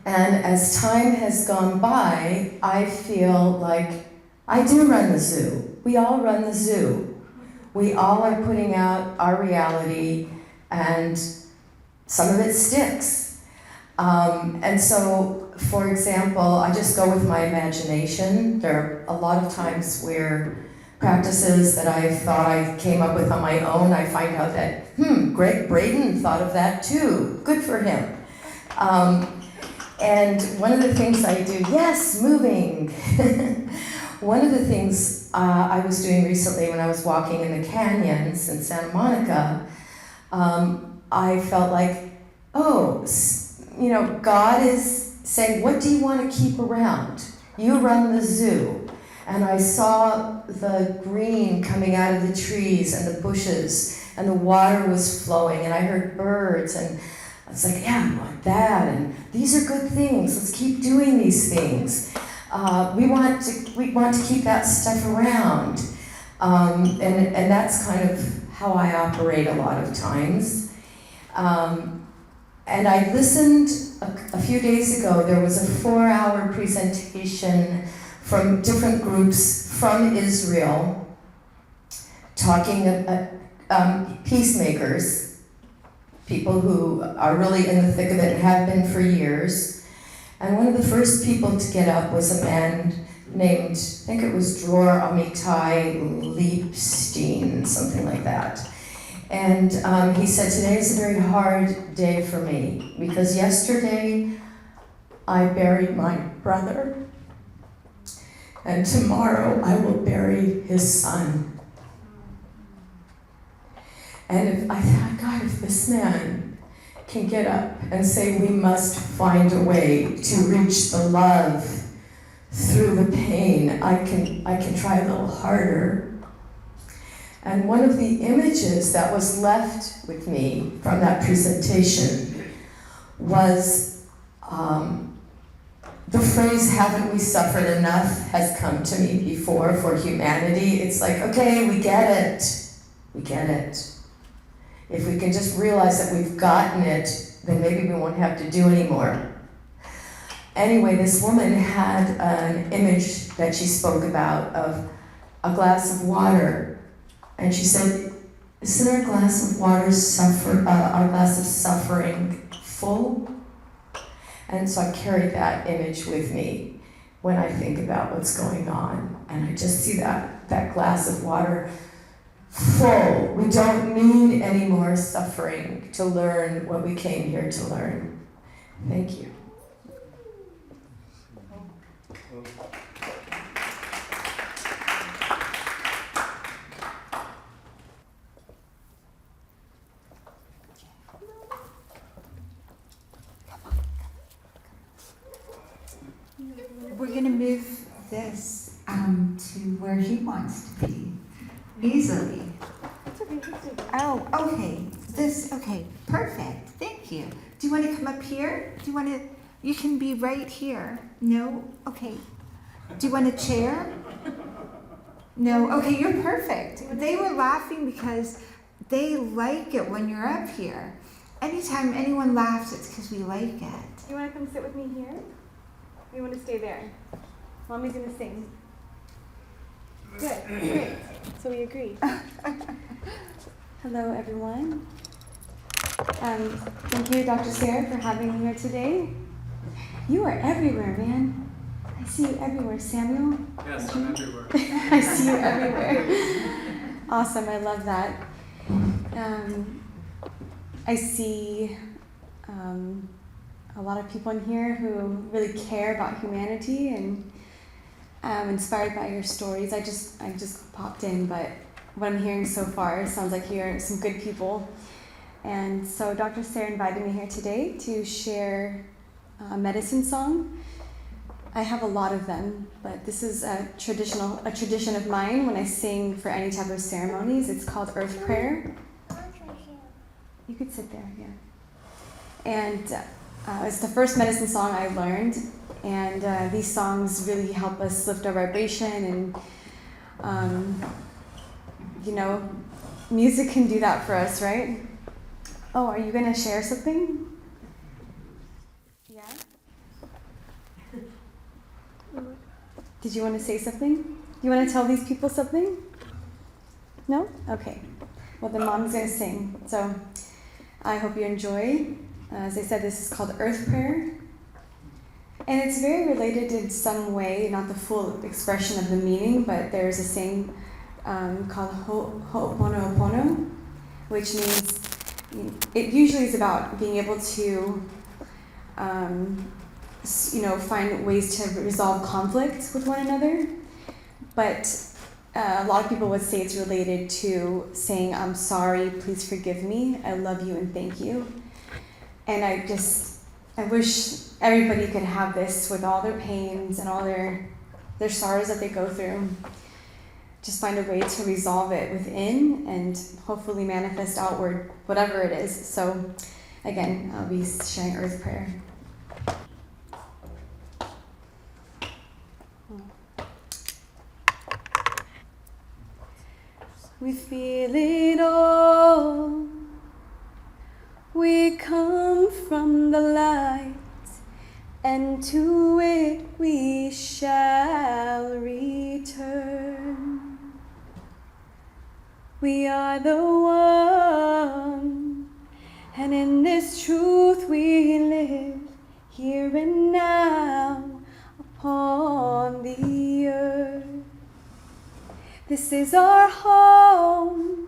And as time has gone by, I feel like I do run the zoo. We all run the zoo. We all are putting out our reality, and some of it sticks. And so, for example, I just go with my imagination. There are a lot of times where practices that I thought I came up with on my own, I find out that, Greg Braden thought of that too. Good for him. And one of the things I do, yes, moving. One of the things I was doing recently when I was walking in the canyons in Santa Monica, I felt like, God is saying, what do you want to keep around? You run the zoo. And I saw the green coming out of the trees and the bushes, and the water was flowing, and I heard birds, and I was like, yeah, I want that, and these are good things. Let's keep doing these things. We want to keep that stuff around, and that's kind of how I operate a lot of times. And I listened a few days ago. There was a 4-hour presentation from different groups from Israel, talking peacemakers, people who are really in the thick of it and have been for years. And one of the first people to get up was a man named, I think it was Dror Amitai Liebstein, something like that. And he said, today is a very hard day for me, because yesterday I buried my brother, and tomorrow I will bury his son. And if I thought, God, if this man can get up and say, we must find a way to reach the love through the pain, I can try a little harder. And one of the images that was left with me from that presentation was the phrase, haven't we suffered enough, has come to me before for humanity. It's like, okay, we get it. We get it. If we can just realize that we've gotten it, then maybe we won't have to do anymore. Anyway, this woman had an image that she spoke about of a glass of water. And she said, isn't our glass of water our glass of suffering full? And so I carry that image with me when I think about what's going on. And I just see that glass of water full. We don't need any more suffering to learn what we came here to learn. Thank you. We're going to move this to where he wants to be, easily. Oh, okay. Okay, perfect. Thank you. Do you want to come up here? You can be right here. No? Okay. Do you want a chair? No? Okay, you're perfect. They were laughing because they like it when you're up here. Anytime anyone laughs, it's because we like it. You want to come sit with me here? Or you want to stay there? Mommy's going to sing. Good, great. So we agree. Hello, everyone. Thank you, Dr. Sarah, for having me here today. You are everywhere, man. I see you everywhere. Samuel? Yes, I'm everywhere. I see you everywhere. Awesome, I love that. I see a lot of people in here who really care about humanity, and I'm inspired by your stories. I just popped in, but what I'm hearing so far sounds like you're some good people. And so Dr. Sarah invited me here today to share a medicine song. I have a lot of them, but this is a tradition of mine when I sing for any type of ceremonies. It's called Earth Prayer. You could sit there, yeah. And it's the first medicine song I learned, and these songs really help us lift our vibration and, music can do that for us, right? Oh, are you going to share something? Yeah? Did you want to say something? You want to tell these people something? No? Okay. Well, then Mom's going to sing. So I hope you enjoy. As I said, this is called Earth Prayer. And it's very related in some way, not the full expression of the meaning, but there's a saying called Ho'oponopono, which means, it usually is about being able to, find ways to resolve conflict with one another. But a lot of people would say it's related to saying, I'm sorry, please forgive me, I love you, and thank you. And I wish everybody could have this with all their pains and all their sorrows that they go through. Just find a way to resolve it within and hopefully manifest outward, whatever it is. So again, I'll be sharing Earth Prayer. We feel it all. We come from the light, and to it we shall return. We are the one, and in this truth we live, here and now, upon the earth. This is our home,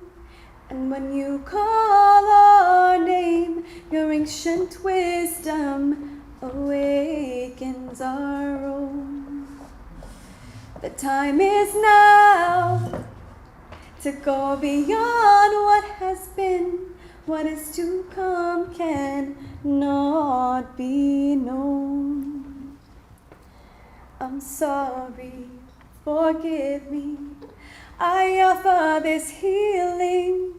and when you call our name, your ancient wisdom awakens our own. The time is now to go beyond what has been. What is to come cannot be known. I'm sorry, forgive me. I offer this healing.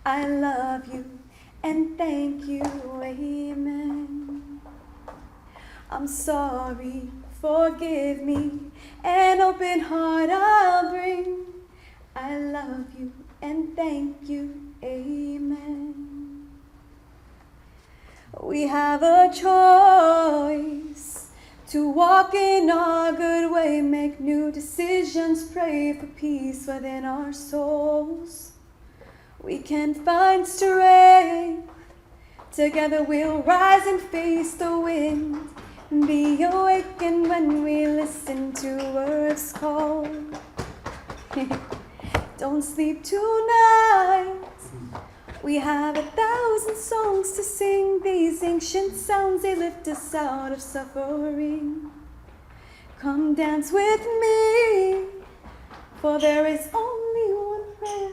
I love you and thank you, amen. I'm sorry, forgive me. An open heart I'll bring. I love you and thank you, amen. We have a choice to walk in our good way, make new decisions, pray for peace within our souls. We can find strength. Together we'll rise and face the wind, and be awakened when we listen to Earth's call. Don't sleep tonight. We have 1,000 songs to sing. These ancient sounds, they lift us out of suffering. Come dance with me, for there is only one prayer.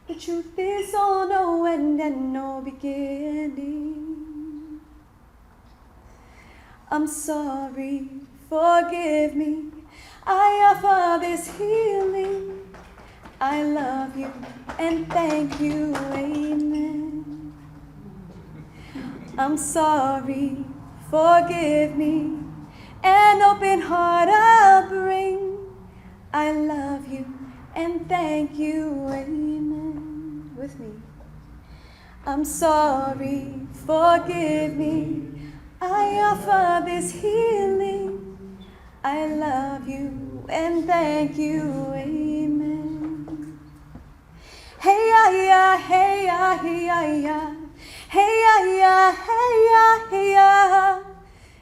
The truth is all, no end and no beginning. I'm sorry, forgive me. I offer this healing. I love you and thank you, amen. I'm sorry, forgive me. An open heart I'll bring. I love you and thank you, amen. With me. I'm sorry, forgive me. I offer this healing. I love you and thank you, amen. Hey ya ya, hey ya, hey ya ya, hey ya ya, hey ya, hey ya,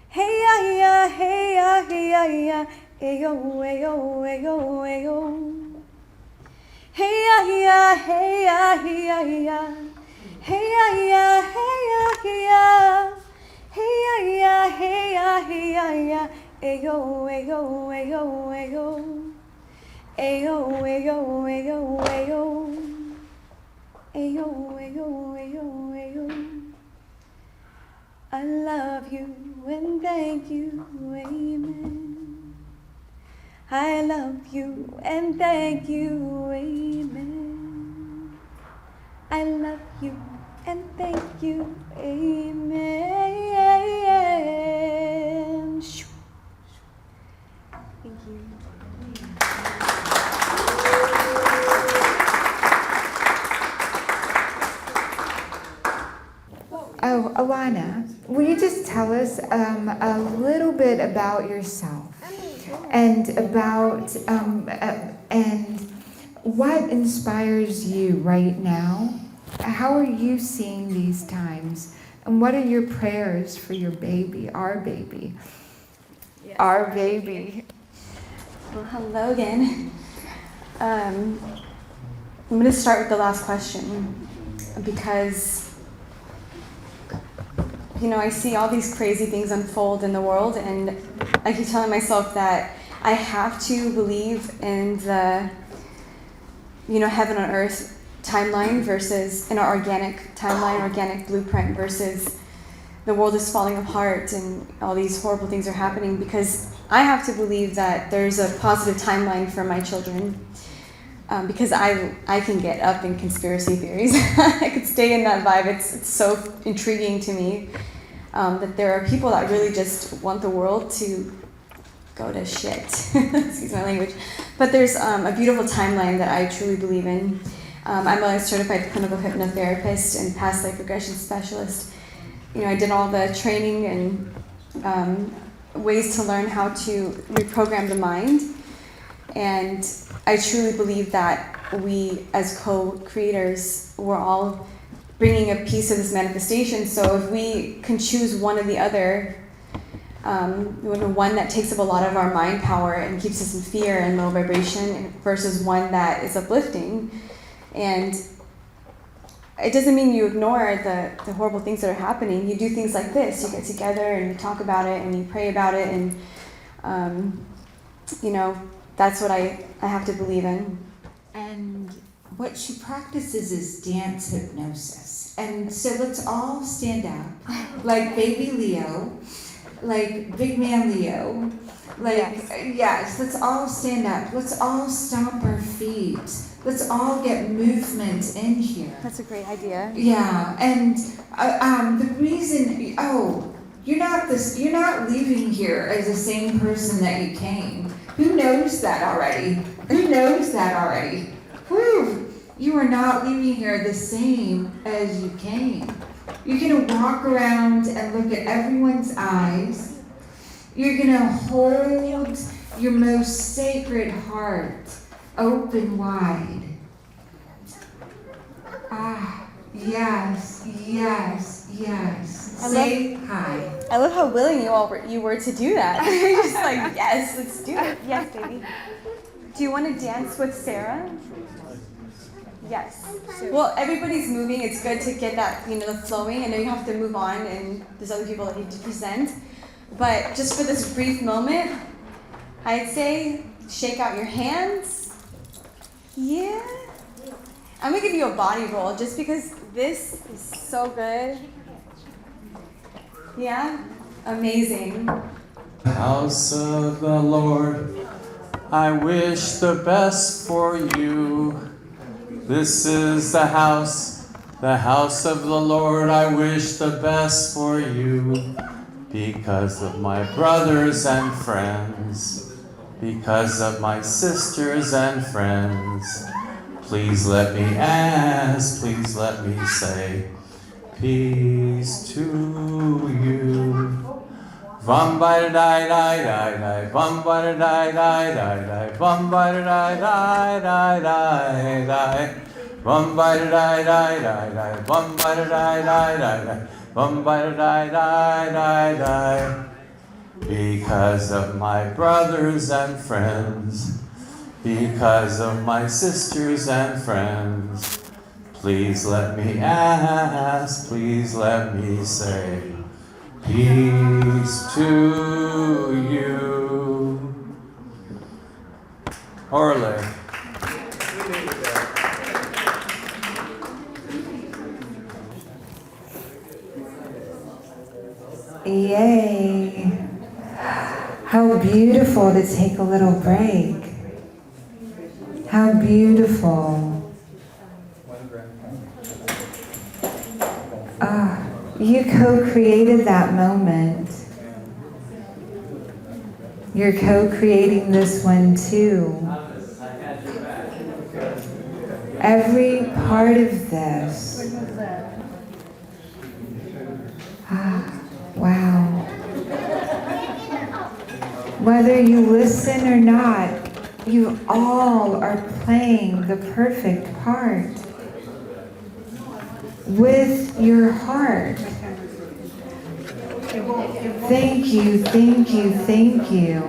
hey ya ya, hey ya, hey ya ya, ayo, ayo, ayo, ayo. Hey ya ya, hey ya, hey ya ya, hey ya ya, hey ya, hey ya, hey ya ya, hey ya, hey ya ya, ayo, ayo, ayo, ayo, ayo, ayo, ayo, ayo. Ayo, ayo, ayo, ayo. I love you and thank you, amen. I love you and thank you, amen. I love you and thank you, amen. Thank you. Alana, will you just tell us a little bit about yourself and about and what inspires you right now? How are you seeing these times? And what are your prayers for your baby, our baby? Yes. Our baby. Well, hello again. I'm going to start with the last question because, I see all these crazy things unfold in the world, and I keep telling myself that I have to believe in the, heaven on earth timeline versus in our organic timeline, organic blueprint versus the world is falling apart and all these horrible things are happening, because I have to believe that there's a positive timeline for my children, because I can get up in conspiracy theories. I could stay in that vibe. It's so intriguing to me that there are people that really just want the world to go to shit. Excuse my language. But there's a beautiful timeline that I truly believe in. I'm a certified clinical hypnotherapist and past life regression specialist. I did all the training and ways to learn how to reprogram the mind. And I truly believe that we, as co-creators, we're all bringing a piece of this manifestation. So if we can choose one or the other, one that takes up a lot of our mind power and keeps us in fear and low vibration versus one that is uplifting. And it doesn't mean you ignore the horrible things that are happening. You do things like this. You get together and you talk about it and you pray about it. And, that's what I have to believe in. And what she practices is dance hypnosis. And so let's all stand up, like baby Leo, like big man Leo. Yes, let's all stand up. Let's all stomp our feet. Let's all get movement in here. That's a great idea. Yeah, and the reason, you're not leaving here as the same person that you came. Who knows that already? Whew, you are not leaving here the same as you came. You're gonna walk around and look at everyone's eyes. You're gonna hold your most sacred heart open wide. Yes. Say hi. I love how willing you were to do that. You're just like, yes, let's do it. Yes, baby. Do you want to dance with Sarah? Yes. Well, everybody's moving. It's good to get that, flowing. I know you have to move on, and there's other people that need to present. But just for this brief moment, I'd say shake out your hands. Yeah. I'm going to give you a body roll just because this is so good. Yeah? Amazing. House of the Lord, I wish the best for you. This is the house of the Lord, I wish the best for you. Because of my brothers and friends, because of my sisters and friends, please let me ask, please let me say, peace to you. Bum ba da da da da, bum ba da da da da, bum ba da da da da da, bum ba da da da da, bum ba da da da, bum ba da da da. Because of my brothers and friends, because of my sisters and friends, please let me ask, please let me say, peace to you. Orle. Yay. How beautiful to take a little break. How beautiful. You co-created that moment. You're co-creating this one too. Every part of this. Whether you listen or not, you all are playing the perfect part with your heart. Thank you, thank you, thank you.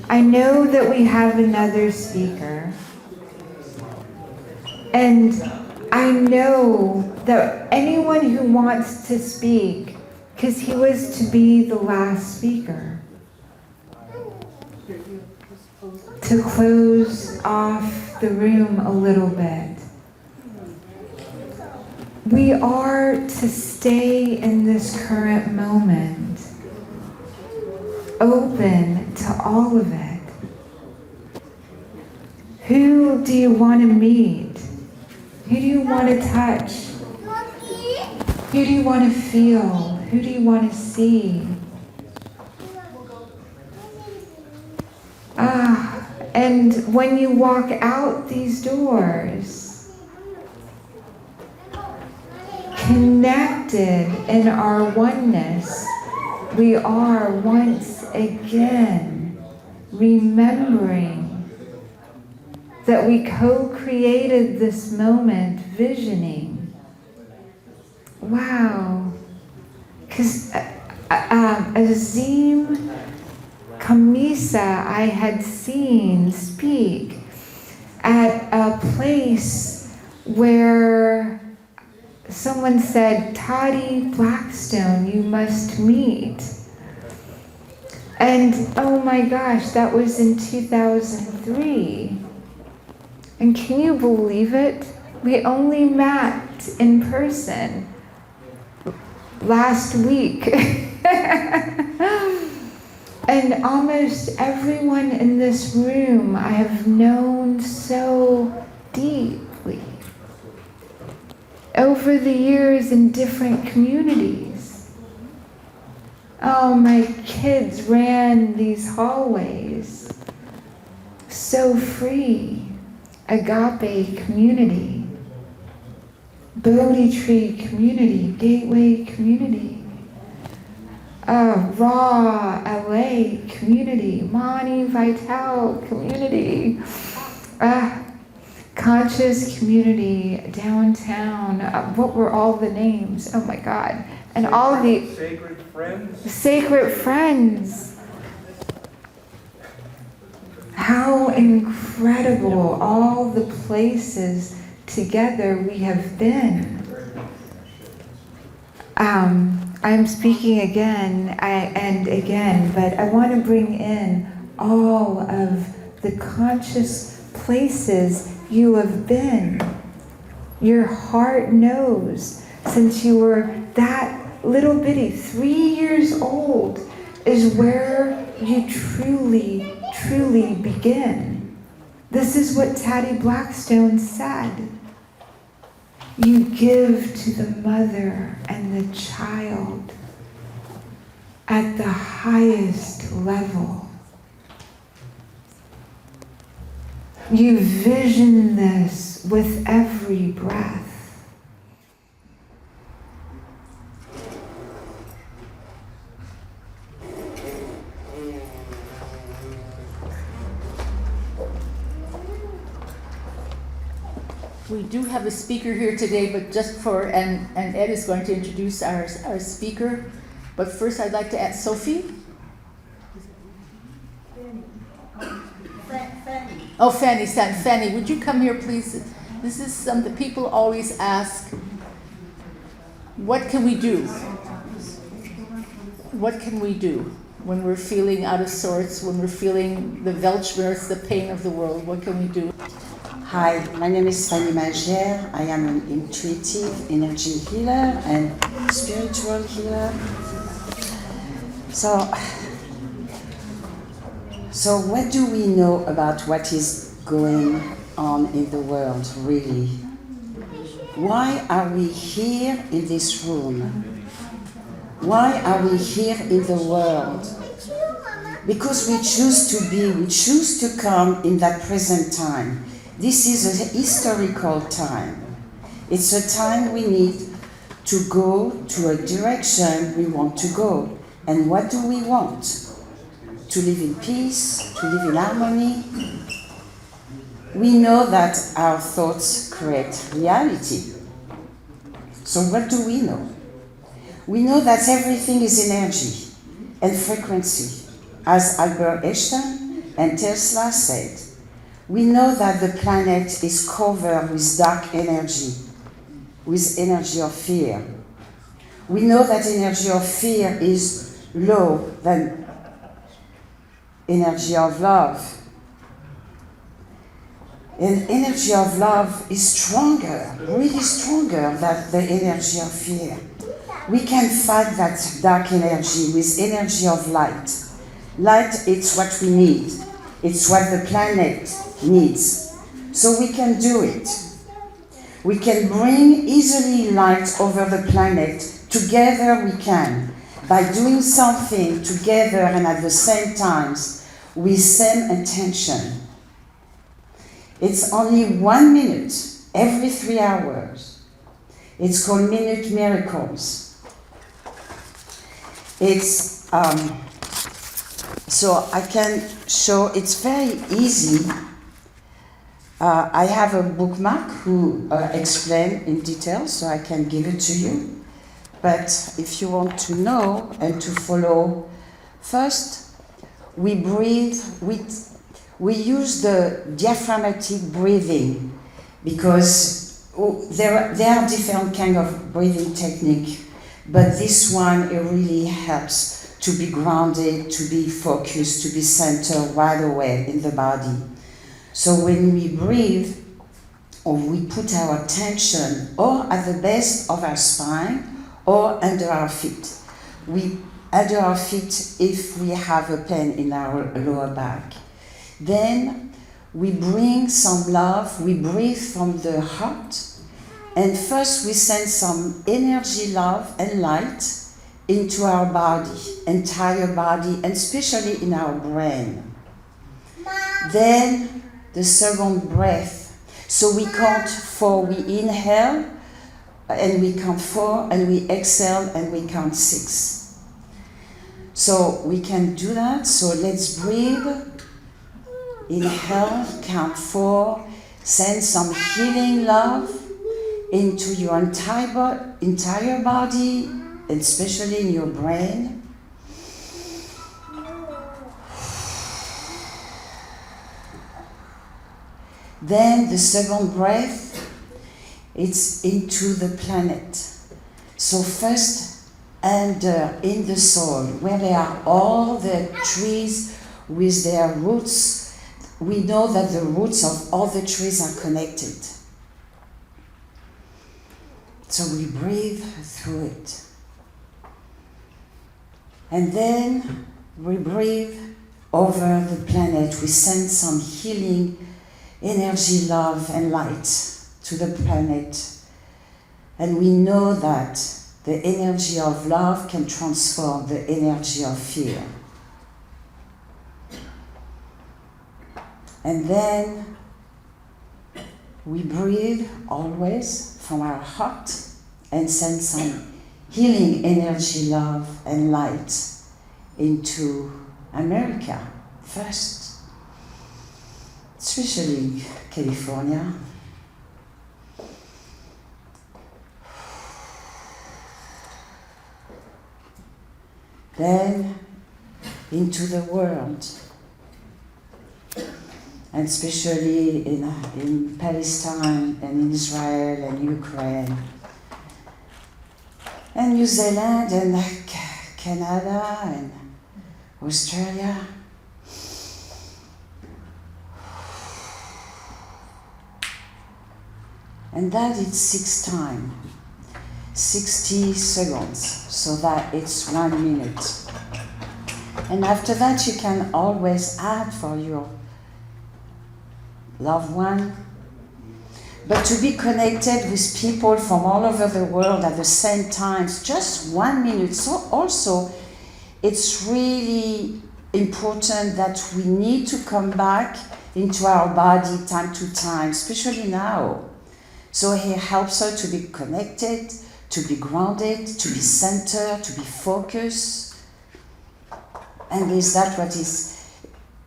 I know that we have another speaker, and I know that anyone who wants to speak, because he was to be the last speaker, to close off the room a little bit. We are to stay in this current moment, open to all of it. Who do you want to meet? Who do you want to touch? Who do you want to feel? Who do you want to see? And when you walk out these doors, connected in our oneness, we are once again remembering that we co-created this moment, visioning. Wow. Because Azim Kamisa I had seen speak at a place where someone said, Toddy Blackstone, you must meet. And oh my gosh, that was in 2003. And can you believe it? We only met in person last week. And almost everyone in this room I have known so deeply over the years in different communities. Oh, my kids ran these hallways so free. Agape community, Bodhi Tree community, Gateway community, Raw LA community, Mani Vital community, Conscious community, downtown. What were all the names? Oh my God. And all the Sacred Friends. Sacred Friends. How incredible all the places together we have been. I'm speaking again and again, but I want to bring in all of the conscious places you have been. Your heart knows, since you were that little bitty, 3 years old, is where you truly, truly begin. This is what Taddy Blackstone said. You give to the mother and the child at the highest level. You vision this with every breath. We do have a speaker here today, but just for, and Ed is going to introduce our speaker. But first I'd like to ask Sophie. Oh, Fanny, would you come here, please? This is something people always ask. What can we do? What can we do when we're feeling out of sorts, when we're feeling the Weltschmerz, the pain of the world? What can we do? Hi, my name is Fanny Magère. I am an intuitive energy healer and spiritual healer. So what do we know about what is going on in the world, really? Why are we here in this room? Why are we here in the world? Because we choose to be, we choose to come in that present time. This is a historical time. It's a time we need to go to a direction we want to go. And what do we want? to live in peace, to live in harmony. We know that our thoughts create reality. So what do we know? We know that everything is energy and frequency. As Albert Einstein and Tesla said, we know that the planet is covered with dark energy, with energy of fear. We know that energy of fear is lower than energy of love. And energy of love is stronger, really stronger than the energy of fear. We can fight that dark energy with energy of light. Light, it's what we need. It's what the planet needs. So we can do it. We can bring easily light over the planet. Together we can. By doing something together and at the same time, with same intention. It's only 1 minute every 3 hours. It's called Minute Miracles. It's so I can show. It's very easy. I have a bookmark who explain in detail, so I can give it to you. But if you want to know and to follow, first we breathe. We use the diaphragmatic breathing because there are different kind of breathing technique, but this one, it really helps to be grounded, to be focused, to be centered right away in the body. So when we breathe, or we put our attention or at the base of our spine or under our feet. Under our feet if we have a pain in our lower back. Then we bring some love, we breathe from the heart, and first we send some energy, love and light into our body, entire body, and especially in our brain. Then the second breath. So we count 4, we inhale, and we count 4, and we exhale, and we count 6. So we can do that, so let's breathe. Inhale, count 4, send some healing love into your entire body, and especially in your brain. Then the second breath, it's into the planet. So first, under in the soil, where there are all the trees with their roots. We know that the roots of all the trees are connected. So we breathe through it. And then we breathe over the planet. We send some healing energy, love, and light to the planet. And we know that the energy of love can transform the energy of fear. And then we breathe always from our heart and send some healing energy, love, and light into America first, especially California. Then into the world. And especially in Palestine and in Israel and Ukraine and New Zealand and Canada and Australia. And that is 6 times, 60 seconds, so that it's 1 minute. And after that you can always add for your loved one, but to be connected with people from all over the world at the same time, just 1 minute. So also, it's really important that we need to come back into our body time to time, especially now. So it helps us to be connected, to be grounded, to be centered, to be focused. And is that what is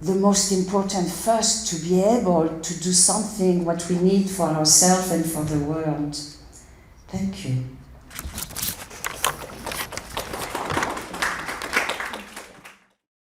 the most important first, to be able to do something what we need for ourselves and for the world? Thank you.